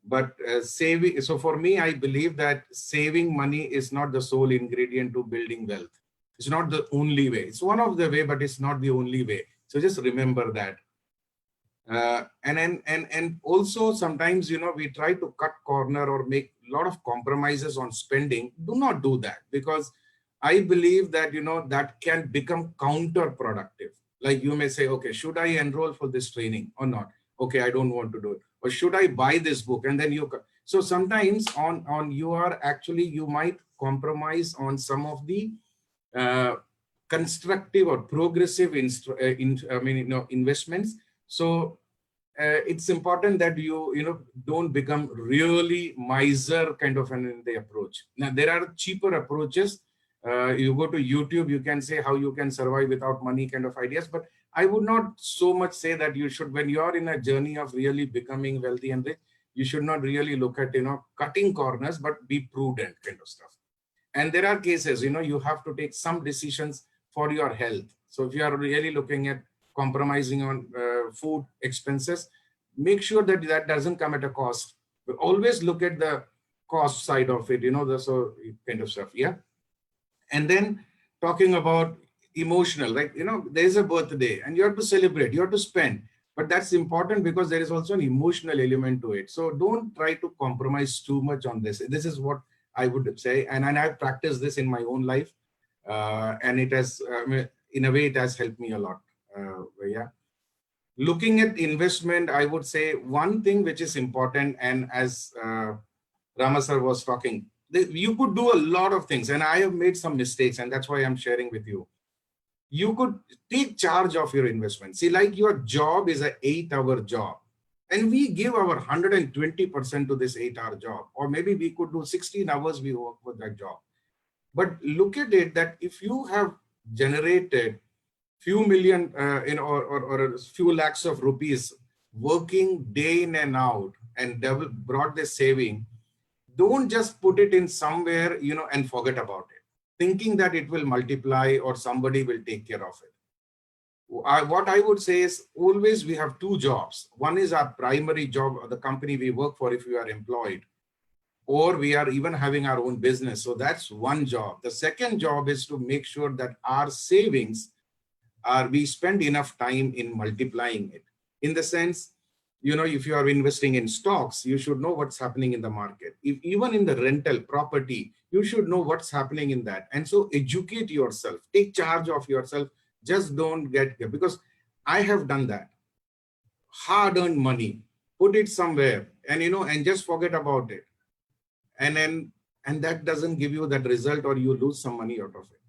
but saving. So for me, I believe that saving money is not the sole ingredient to building wealth. It's not the only way. It's one of the way, but it's not the only way. So just remember that. And also sometimes, we try to cut corner or make a lot of compromises on spending. Do not do that, because I believe that, that can become counterproductive. Like you may say, okay, should I enroll for this training or not? Okay, I don't want to do it. Or should I buy this book? And then so sometimes you might compromise on some of the constructive or progressive investments. So it's important that you don't become really miser kind of in the approach. Now there are cheaper approaches. You go to YouTube, you can say how you can survive without money kind of ideas, but I would not so much say that you should, when you are in a journey of really becoming wealthy and rich, you should not really look at cutting corners, but be prudent kind of stuff. And there are cases you have to take some decisions for your health. So if you are really looking at compromising on food expenses, make sure that that doesn't come at a cost. But always look at the cost side of it, the so kind of stuff. Yeah. And then talking about emotional, like there's a birthday and you have to celebrate, you have to spend, but that's important because there is also an emotional element to it. So don't try to compromise too much on this. This is what I would say, and I've practiced this in my own life, and it has in a way it has helped me a lot. Yeah. Looking at investment, I would say one thing which is important, and as Rama sir was talking, you could do a lot of things, and I have made some mistakes, and that's why I'm sharing with you. You could take charge of your investment. See, like your job is an 8-hour job, and we give our 120% to this 8-hour job, or maybe we could do 16 hours we work with that job. But look at it that if you have generated few million or a few lakhs of rupees working day in and out and brought this saving, don't just put it in somewhere and forget about it, thinking that it will multiply or somebody will take care of it. What I would say is always we have two jobs. One is our primary job, the company we work for if we are employed, or we are even having our own business. So that's one job. The second job is to make sure that our savings we spend enough time in multiplying it. In the sense, if you are investing in stocks, you should know what's happening in the market. If even in the rental property, you should know what's happening in that. And so educate yourself, take charge of yourself. Just don't get, because I have done that. Hard-earned money, put it somewhere and just forget about it. And that doesn't give you that result, or you lose some money out of it.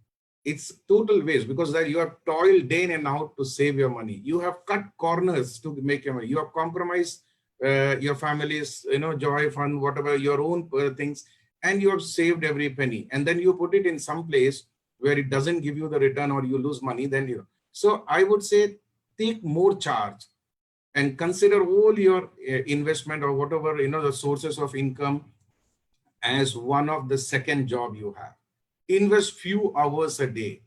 It's total waste, because that you have toiled day in and out to save your money. You have cut corners to make your money. You have compromised your family's, joy, fun, whatever, your own things, and you have saved every penny. And then you put it in some place where it doesn't give you the return, or you lose money. So I would say take more charge and consider all your investment or whatever, the sources of income as one of the second job you have. Invest few hours a day.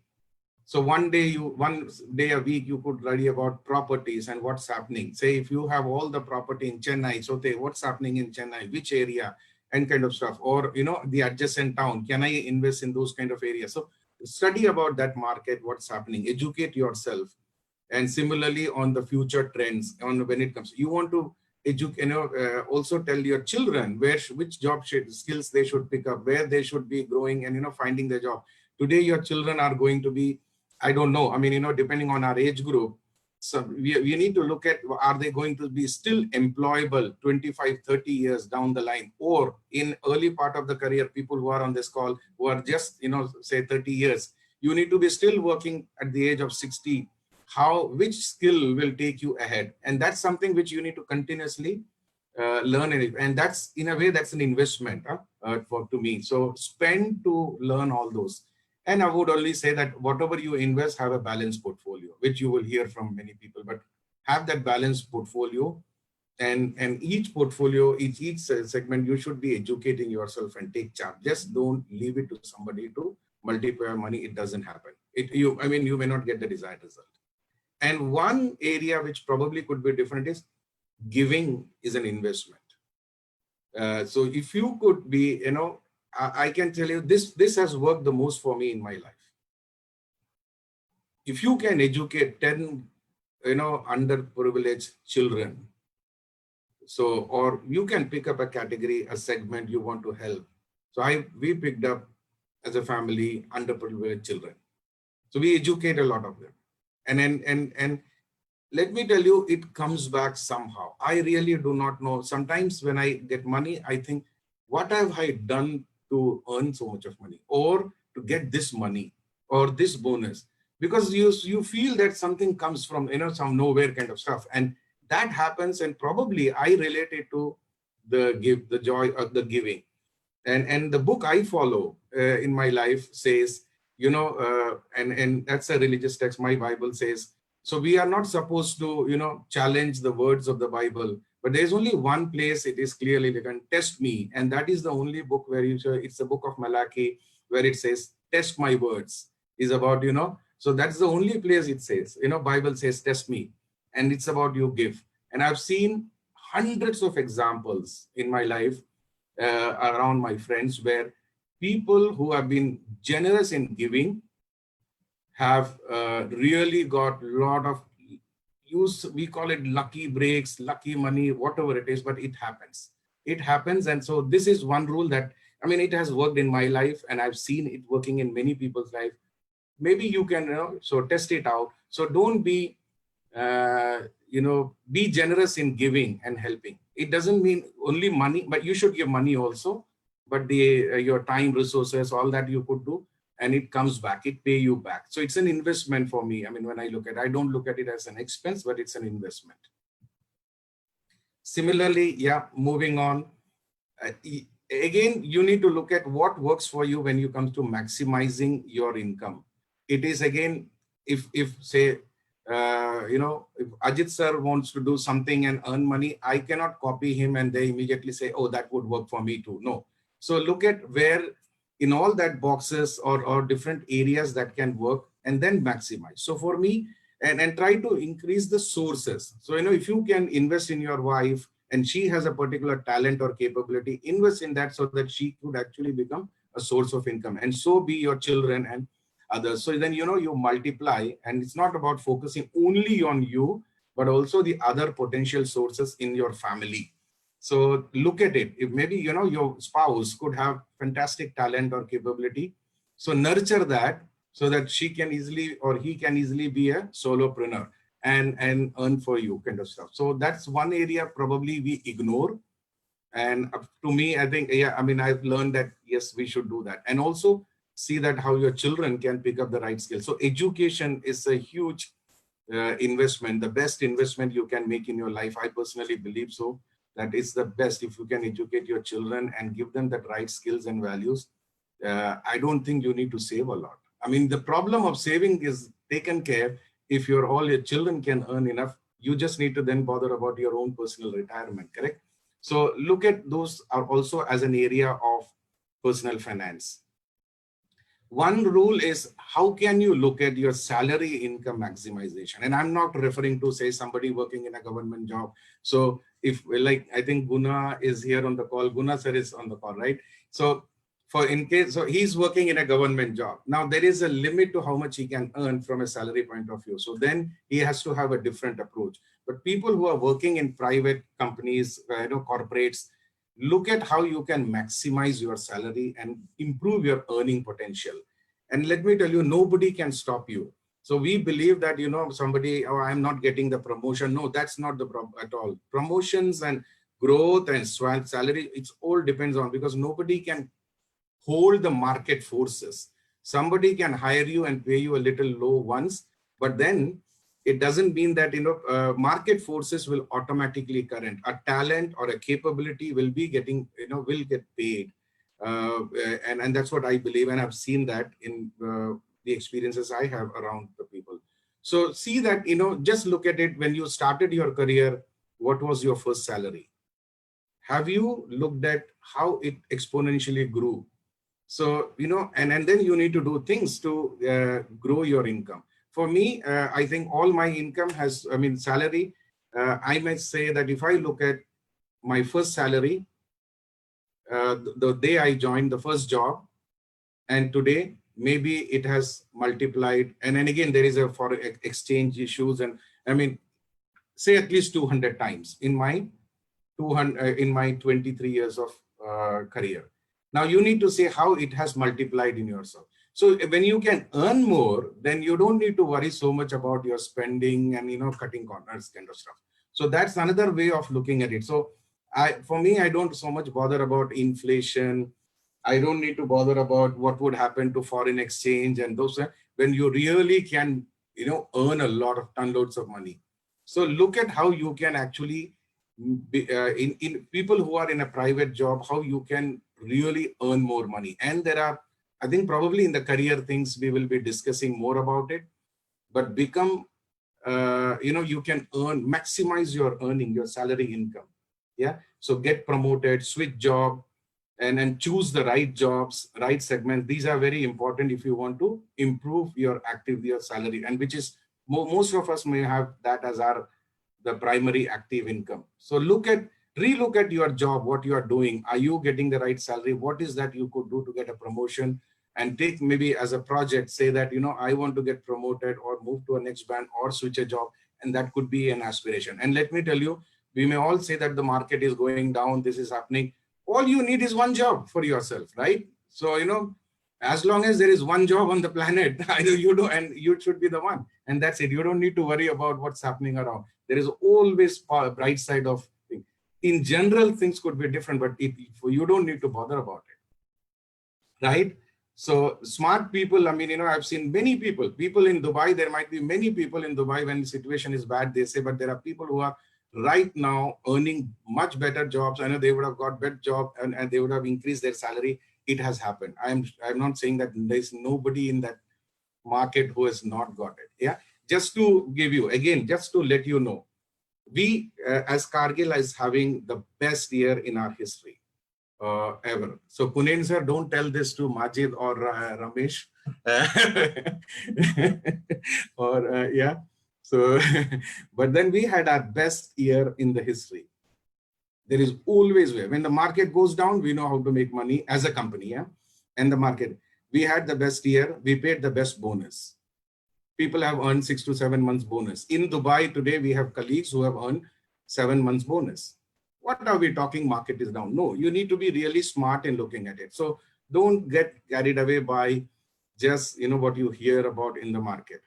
So one day a week, you could study about properties and what's happening. Say if you have all the property in Chennai, so what's happening in Chennai, which area, and kind of stuff, or the adjacent town, can I invest in those kind of areas? So study about that market, what's happening, educate yourself. And similarly on the future trends, on when it comes, you want to also tell your children which job skills they should pick up, where they should be growing and finding their job. Today your children are going to be, I don't know, depending on our age group, so we need to look at, are they going to be still employable 25-30 years down the line, or in early part of the career, people who are on this call who are just say 30 years, you need to be still working at the age of 60. Which skill will take you ahead? And that's something which you need to continuously learn. And that's, in a way, that's an investment to me. So spend to learn all those. And I would only say that whatever you invest, have a balanced portfolio, which you will hear from many people, but have that balanced portfolio. And each portfolio, each segment, you should be educating yourself and take charge. Just don't leave it to somebody to multiply money. It doesn't happen. You may not get the desired result. And one area which probably could be different is giving is an investment. So if you could be, I can tell you this has worked the most for me in my life. If you can educate 10, underprivileged children, so, or you can pick up a category, a segment you want to help. So we picked up as a family underprivileged children. So we educate a lot of them. And let me tell you, it comes back somehow. I really do not know. Sometimes when I get money, I think, what have I done to earn so much of money, or to get this money or this bonus? because you feel that something comes from, some nowhere kind of stuff. And that happens, and probably I relate it to the joy of the giving. And the book I follow in my life says, and that's a religious text. My Bible says, so we are not supposed to, challenge the words of the Bible, but there's only one place it is clearly written, test me. And that is the only book where it's the book of Malachi, where it says, test my words is about. So that's the only place it says, Bible says, test me. And it's about you give. And I've seen hundreds of examples in my life around my friends where people who have been generous in giving have really got a lot of we call it lucky breaks, lucky money, whatever it is, but it happens. It happens. And so this is one rule that, it has worked in my life, and I've seen it working in many people's life. Maybe you can, so test it out. So don't be, be generous in giving and helping. It doesn't mean only money, but you should give money also. But your time, resources, all that you could do, and it comes back, it pay you back. So it's an investment for me. When I look at it, I don't look at it as an expense, but it's an investment. Similarly, yeah, moving on. Again, you need to look at what works for you when you come to maximizing your income. It is, again, if say, if Ajit sir wants to do something and earn money, I cannot copy him and they immediately say, oh, that would work for me too. No. So look at where in all that boxes or different areas that can work, and then maximize. So for me, and try to increase the sources. So, if you can invest in your wife and she has a particular talent or capability, invest in that so that she could actually become a source of income, and so be your children and others. So then, you multiply, and it's not about focusing only on you, but also the other potential sources in your family. So look at it. If maybe, your spouse could have fantastic talent or capability. So nurture that so that she can easily, or he can easily be a solopreneur and earn for you kind of stuff. So that's one area probably we ignore. And to me, I think, yeah, I've learned that, yes, we should do that. And also see that how your children can pick up the right skills. So education is a huge investment, the best investment you can make in your life. I personally believe so, that it's the best if you can educate your children and give them the right skills and values. I don't think you need to save a lot. The problem of saving is taken care if all your children can earn enough. You just need to then bother about your own personal retirement, correct? So look at those are also as an area of personal finance. One rule is, how can you look at your salary income maximization? And I'm not referring to, say, somebody working in a government job. So if, like, I think Guna is here on the call, Guna sir is on the call, right? So so he's working in a government job. Now there is a limit to how much he can earn from a salary point of view. So then he has to have a different approach. But people who are working in private companies, corporates, look at how you can maximize your salary and improve your earning potential. And let me tell you, nobody can stop you. So we believe that, somebody, oh, I'm not getting the promotion. No, that's not the problem at all. Promotions and growth and salary, it's all depends on, because nobody can hold the market forces. Somebody can hire you and pay you a little low once, but then it doesn't mean that, market forces will automatically current. A talent or a capability will be getting, will get paid. And that's what I believe. And I've seen that in the experiences I have around the people. So see that, just look at it. When you started your career, what was your first salary? Have you looked at how it exponentially grew? So, and then you need to do things to grow your income. For me, I think all my income has, salary, I might say that if I look at my first salary, the day I joined the first job, and today, maybe it has multiplied. And then again, there is a foreign exchange issues. And say at least 200 times in my 23 years of career. Now you need to say how it has multiplied in yourself. So when you can earn more, then you don't need to worry so much about your spending and cutting corners kind of stuff. So that's another way of looking at it. So for me, I don't so much bother about inflation. I don't need to bother about what would happen to foreign exchange and those, when you really can, earn a lot of ton loads of money. So look at how you can actually be, in people who are in a private job, how you can really earn more money. And there are, I think probably in the career things, we will be discussing more about it, but become, you can maximize your earning, your salary income. Yeah. So get promoted, switch job, and then choose the right jobs, right segment. These are very important if you want to improve your your salary, and which is most of us may have that as the primary active income. So relook at your job, what you are doing. Are you getting the right salary? What is that you could do to get a promotion? And take maybe as a project, say that, I want to get promoted or move to a next band or switch a job. And that could be an aspiration. And let me tell you, we may all say that the market is going down, this is happening. All you need is one job for yourself, right? So, as long as there is one job on the planet, either you do, and you should be the one. And that's it. You don't need to worry about what's happening around. There is always a bright side of things. In general, things could be different, but you don't need to bother about it, right? So smart people, I mean, I've seen many people in Dubai. There might be many people in Dubai when the situation is bad, they say, but there are people who are right now earning much better jobs. I know they would have got better job and they would have increased their salary. It has happened. I'm not saying that there's nobody in that market who has not got it. Yeah. Just to give you, again, just to let you know, we as Kargil is having the best year in our history ever. So Punen sir, don't tell this to Majid or Ramesh. Or yeah. So, but then we had our best year in the history. There is always way. When the market goes down, we know how to make money as a company. Yeah. And the market, we had the best year. We paid the best bonus. People have earned 6 to 7 months bonus. In Dubai today, we have colleagues who have earned 7 months bonus. What are we talking? Market is down. No, you need to be really smart in looking at it. So don't get carried away by just, what you hear about in the market.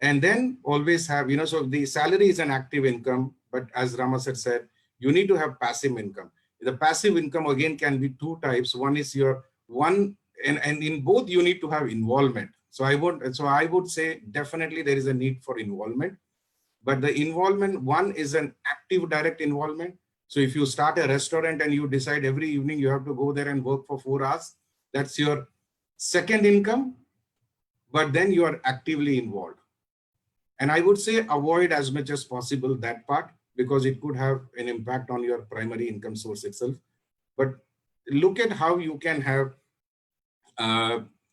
And then always have, so the salary is an active income, but as Rama said, you need to have passive income. The passive income again can be two types. One is and in both you need to have involvement. So I would say definitely there is a need for involvement, but the involvement, one is an active direct involvement. So if you start a restaurant and you decide every evening you have to go there and work for 4 hours, that's your second income, but then you are actively involved. And I would say avoid as much as possible that part, because it could have an impact on your primary income source itself. But look at how you can have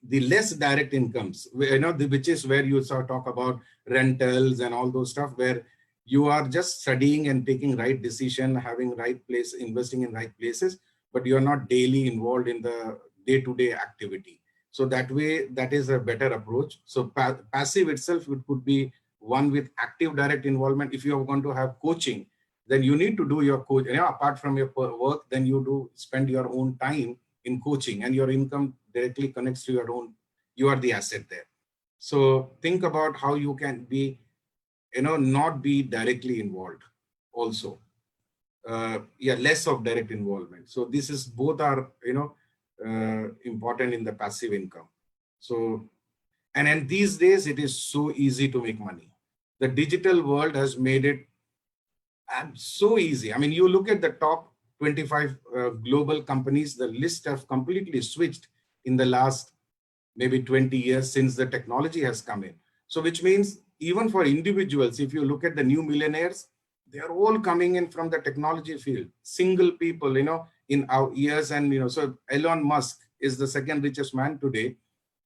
the less direct incomes, which is where you talk about rentals and all those stuff, where you are just studying and taking right decision, having right place, investing in right places, but you're not daily involved in the day-to-day activity. So that way, that is a better approach. So passive itself, it could be one with active direct involvement. If you're going to have coaching, then you need to do your coach, apart from your work, then you do spend your own time in coaching, and your income directly connects to your own, you are the asset there. So think about how you can be, not be directly involved also. Less of direct involvement. So this is both are, important in the passive income. So, and these days it is so easy to make money. The digital world has made it so easy. I mean, you look at the top 25 global companies, the list have completely switched in the last maybe 20 years since the technology has come in. So which means even for individuals, if you look at the new millionaires, they are all coming in from the technology field. Single people, in our years, and so Elon Musk is the second richest man today.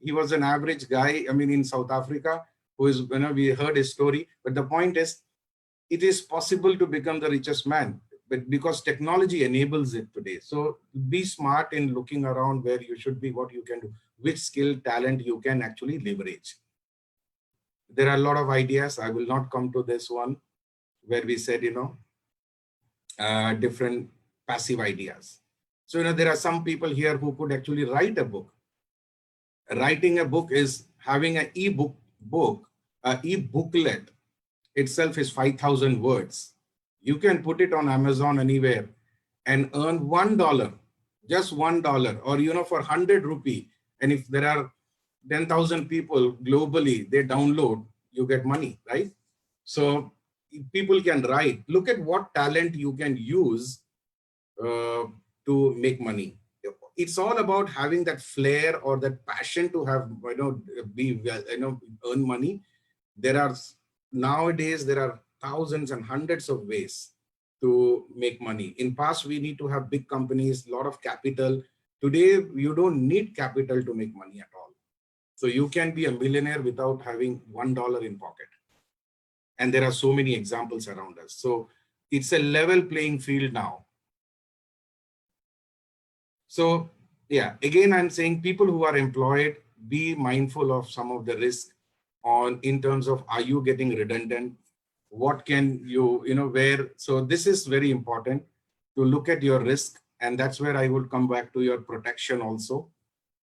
He was an average guy, I mean, in South Africa, who is, we heard his story. But the point is, it is possible to become the richest man, but because technology enables it today. So be smart in looking around where you should be, what you can do, which skill, talent you can actually leverage. There are a lot of ideas. I will not come to this one where we said, different passive ideas. So, there are some people here who could actually write a book. Writing a book is having an e-booklet itself is 5,000 words. You can put it on Amazon anywhere and earn $1 just $1, or for 100 rupee, and if there are 10,000 people globally, they download, you get money, right? So people can write. Look at what talent you can use to make money. It's all about having that flair or that passion to have, earn money. Nowadays there are thousands and hundreds of ways to make money. In past, we need to have big companies, lot of capital. Today, you don't need capital to make money at all. So you can be a millionaire without having $1 in pocket. And there are so many examples around us. So it's a level playing field now. So yeah, again, I'm saying people who are employed, be mindful of some of the risk in terms of, are you getting redundant? What can you, where? So this is very important to look at your risk. And that's where I would come back to your protection also,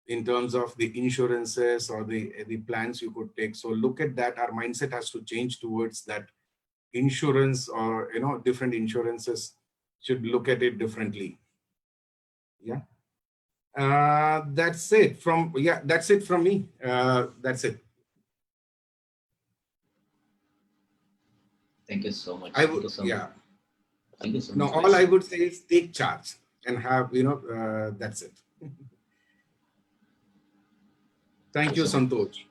in terms of the insurances or the plans you could take. So look at that. Our mindset has to change towards that insurance, or, different insurances should look at it differently. Yeah. That's it from me. That's it. Thank you so much. Thank you so much. No, all I would say is take charge and have, that's it. Thank you, Santosh.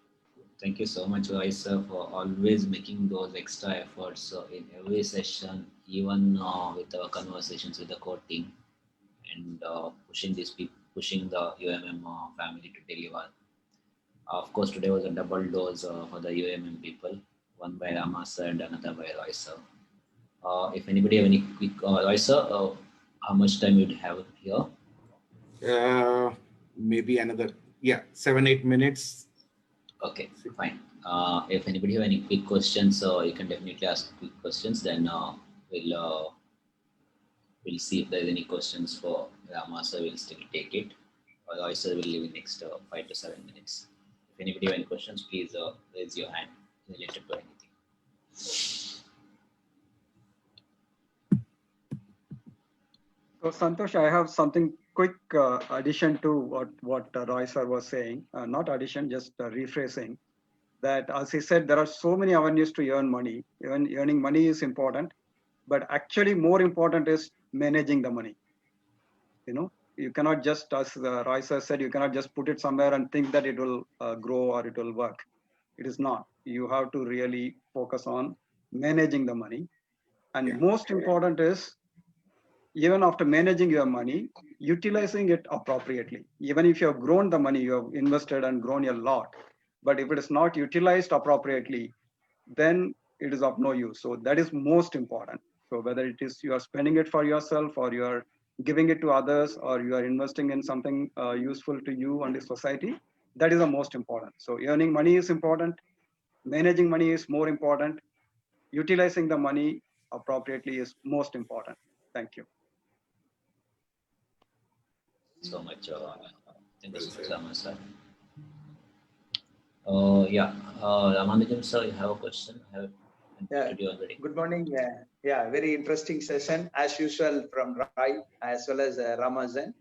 Thank you so much, Raisa, for always making those extra efforts in every session, even with our conversations with the core team, and pushing the UMM family to deliver. Of course, today was a double dose for the UMM people, one by Rama sir and another by Raisa. If anybody have any quick, Raisa, how much time you'd have here? Maybe another, 7-8 minutes. Okay, fine. If anybody have any quick questions, you can definitely ask quick questions. Then we'll see if there's any questions for Rama, so we'll still take it. Otherwise, we'll leave in next 5 to 7 minutes. If anybody have any questions, please raise your hand related to anything. So Santosh, I have something quick addition to what Roy sir was saying. Not addition, just rephrasing. That, as he said, there are so many avenues to earn money. Earning money is important, but actually more important is managing the money. You cannot just, as Roy sir said, you cannot just put it somewhere and think that it will grow or it will work. It is not. You have to really focus on managing the money. And most important is, even after managing your money, utilizing it appropriately. Even if you have grown the money, you have invested and grown a lot, but if it is not utilized appropriately, then it is of no use. So that is most important. So whether it is you are spending it for yourself, or you are giving it to others, or you are investing in something useful to you and the society, that is the most important. So earning money is important. Managing money is more important. Utilizing the money appropriately is most important. Thank you. So much. Thank you so much, Rama sir. Ramanujam sir, you have a question? Good morning. Very interesting session as usual from Rai as well as Ramazan.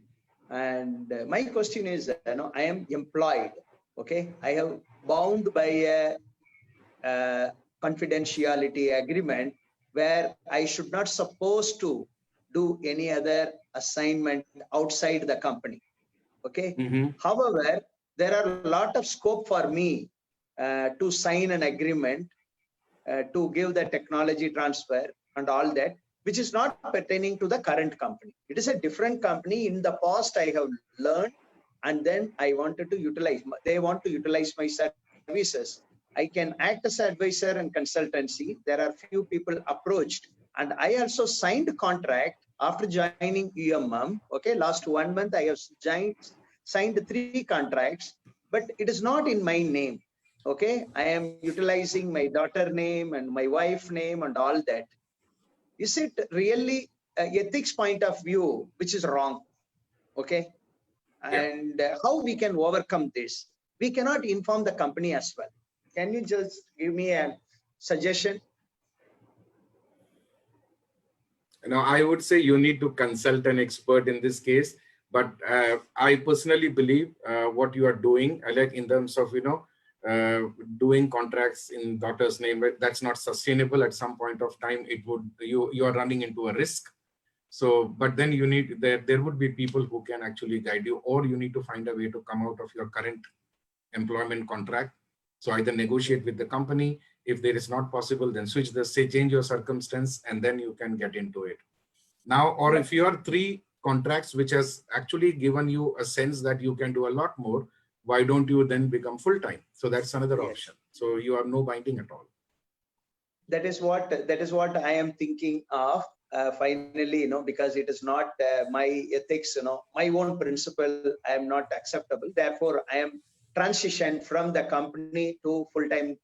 And my question is, I am employed. Okay, I have bound by a confidentiality agreement where I should not supposed to do any other assignment outside the company. Okay. However, there are a lot of scope for me to sign an agreement to give the technology transfer and all that, which is not pertaining to the current company. It is a different company. In the past, I have learned, and then I wanted to utilize, they want to utilize my services. I can act as an advisor and consultancy. There are few people approached, and I also signed a contract after joining UMM. Okay, last 1 month, I have signed 3 contracts, but it is not in my name. Okay, I am utilizing my daughter name and my wife name and all that. Is it really ethics point of view, which is wrong? Okay, and how we can overcome this? We cannot inform the company as well. Can you just give me a suggestion? I would say you need to consult an expert in this case. But I personally believe what you are doing, like in terms of, doing contracts in daughter's name, that's not sustainable. At some point of time, it would, you are running into a risk. So, but then you need, there would be people who can actually guide you, or you need to find a way to come out of your current employment contract. So either negotiate with the company. If there is not possible, then switch the, say, change your circumstance, and then you can get into it. Now, or if you are 3 contracts, which has actually given you a sense that you can do a lot more, why don't you then become full-time? So that's another option. So you have no binding at all. That is what I am thinking of. Finally, because it is not my ethics, my own principle, I am not acceptable. Therefore, I am transitioned from the company to full-time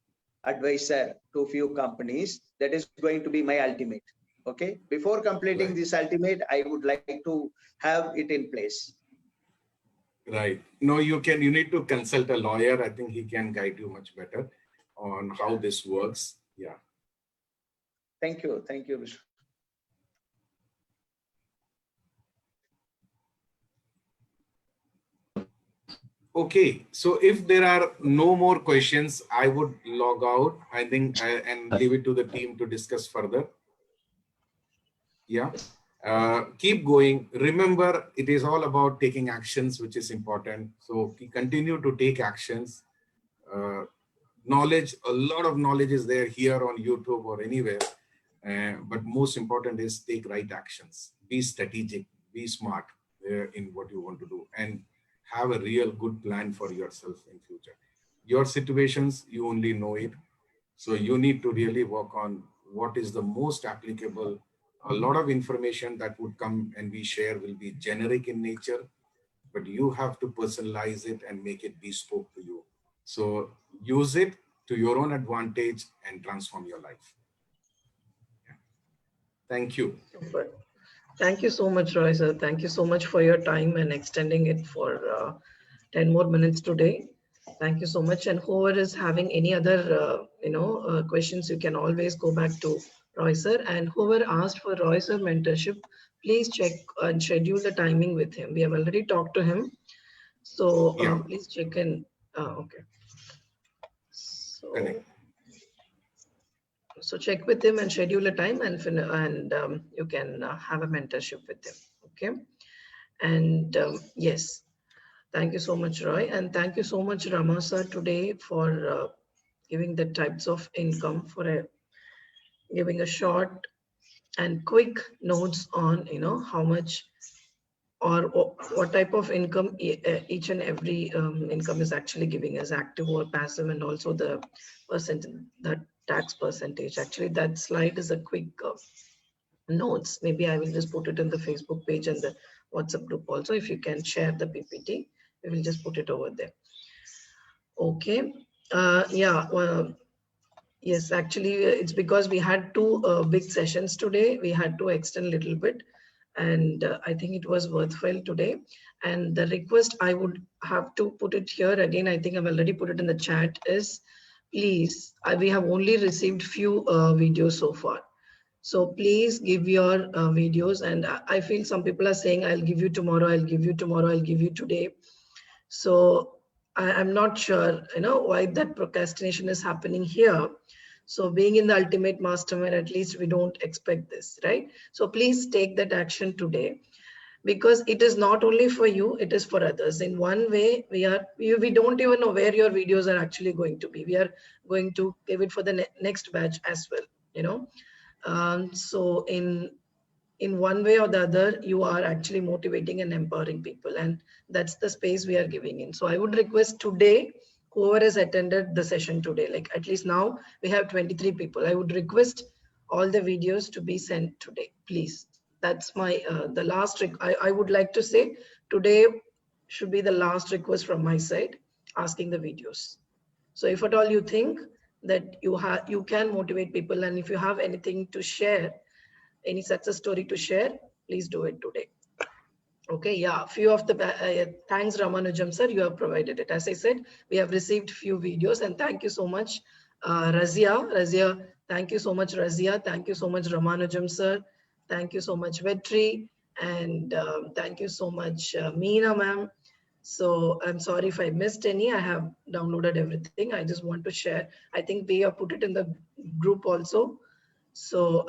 advisor to few companies. That is going to be my ultimate. Okay. Before completing this ultimate, I would like to have it in place. Right. No, you need to consult a lawyer. I think he can guide you much better on how this works. Yeah. Thank you. Thank you, Vishnu. Okay, so if there are no more questions, I would log out, I think, and leave it to the team to discuss further. Yeah. Keep going. Remember, it is all about taking actions, which is important. So continue to take actions. Knowledge, a lot of knowledge is there here on YouTube or anywhere. But most important is take right actions. Be strategic, be smart in what you want to do, and have a real good plan for yourself in future. Your situations, you only know it. So you need to really work on what is the most applicable. A lot of information that would come and we share will be generic in nature, but you have to personalize it and make it bespoke to you. So use it to your own advantage and transform your life. Yeah. Thank you. Super. Thank you so much, Roy sir. Thank you so much for your time and extending it for 10 more minutes today. Thank you so much. And whoever is having any other, questions, you can always go back to Roy sir. And whoever asked for Roy sir mentorship, please check and schedule the timing with him. We have already talked to him. So please check in. Okay. So check with him and schedule a time, and you can have a mentorship with him. Okay. And yes, thank you so much, Roy. And thank you so much, Rama sir, today for giving the types of income, for giving a short and quick notes on, how much or what type of income each and every income is actually giving as active or passive, and also the tax percentage. Actually, that slide is a quick notes. Maybe I will just put it in the Facebook page and the WhatsApp group also. If you can share the PPT, we will just put it over there. Okay. Yeah. Well, yes, actually, it's because we had 2 big sessions today. We had to extend a little bit, and I think it was worthwhile today. And the request I would have to put it here again, I think I've already put it in the chat, is please, we have only received few videos so far. So please give your videos. And I feel some people are saying, I'll give you tomorrow, I'll give you tomorrow, I'll give you today. So I'm not sure, why that procrastination is happening here. So being in the ultimate mastermind, at least we don't expect this, right? So please take that action today, because it is not only for you, it is for others. In one way, we don't even know where your videos are actually going to be. We are going to give it for the next batch as well, so in one way or the other, you are actually motivating and empowering people, and that's the space we are giving in. So I would request today, whoever has attended the session today, like at least now we have 23 people, I would request all the videos to be sent today, please. That's my the last I would like to say today should be the last request from my side, asking the videos. So if at all you think that you can motivate people, and if you have anything to share, any success story to share, please do it today. Okay, yeah, few of the thanks Ramanujam sir, you have provided it. As I said, we have received few videos, and thank you so much Razia, thank you so much Razia, thank you so much Ramanujam sir, thank you so much Vetri, And thank you so much, Meena ma'am. So I'm sorry if I missed any. I have downloaded everything. I just want to share. I think we have put it in the group also. So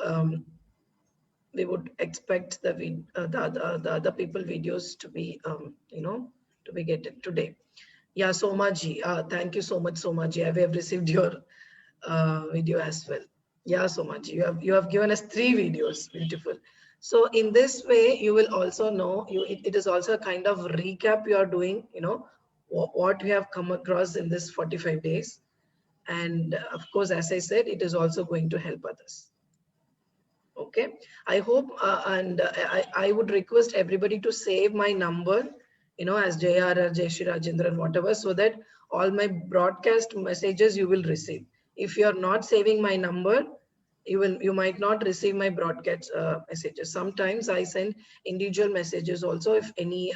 we would expect the other people videos to be to be getting today. Yeah, Soma ji, thank you so much, Soma ji. I have received your video as well. Yeah, Soma ji, you have given us 3 videos. Beautiful. So in this way, you will also know it is also a kind of recap you are doing. What we have come across in this 45 days, and of course, as I said, it is also going to help others. Okay, I hope and I would request everybody to save my number, as JR or Jayashri Rajendran, whatever, so that all my broadcast messages you will receive. If you are not saving my number, you might not receive my broadcast messages. Sometimes I send individual messages also if any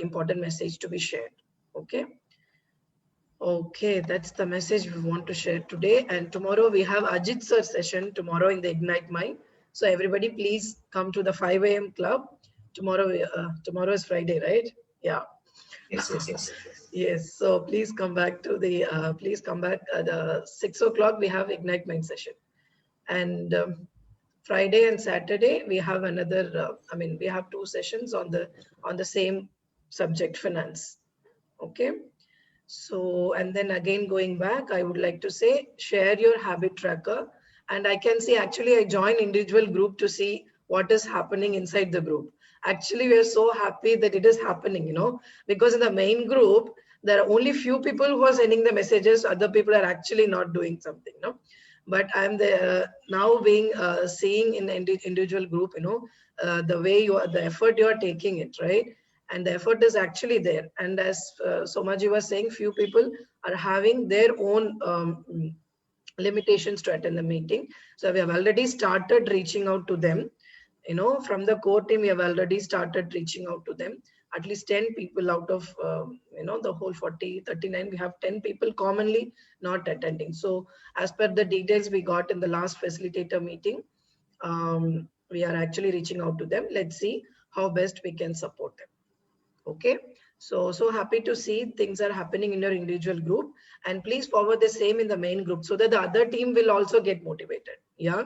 important message to be shared. Okay. Okay, that's the message we want to share today. And tomorrow we have Ajit sir session tomorrow in the Ignite Mind. So everybody, please come to the 5 a.m. club. Tomorrow is Friday, right? Yeah. Yes. Yes. So please come back to the please come back at 6 o'clock. We have Ignite Mind session, and Friday and Saturday we have another. We have 2 sessions on the same subject, finance. Okay. So, and then again, going back, I would like to say, share your habit tracker. And I can see, actually, I join individual group to see what is happening inside the group. Actually, we are so happy that it is happening, because in the main group, there are only few people who are sending the messages. Other people are actually not doing something, But I'm now being seeing in the individual group, the way the effort you are taking it, right? And the effort is actually there. And as Somaji was saying, few people are having their own limitations to attend the meeting. So we have already started reaching out to them. From the core team, we have already started reaching out to them. At least 10 people out of, the whole 39, we have 10 people commonly not attending. So as per the details we got in the last facilitator meeting, we are actually reaching out to them. Let's see how best we can support them. Okay, so happy to see things are happening in your individual group, and please forward the same in the main group so that the other team will also get motivated. Yeah,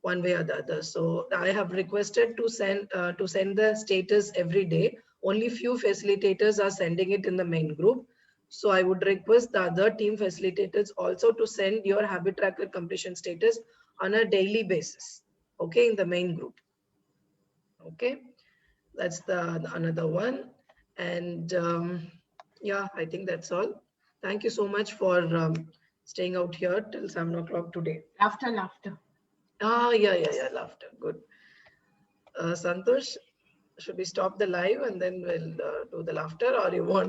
one way or the other. So I have requested to send the status every day. Only few facilitators are sending it in the main group. So I would request the other team facilitators also to send your habit tracker completion status on a daily basis. Okay, in the main group. Okay, that's the another one. And yeah, I think that's all. Thank you so much for staying out here till 7 o'clock today. Laughter. Yeah, laughter. Good. Santosh, should we stop the live and then we'll do the laughter, or you want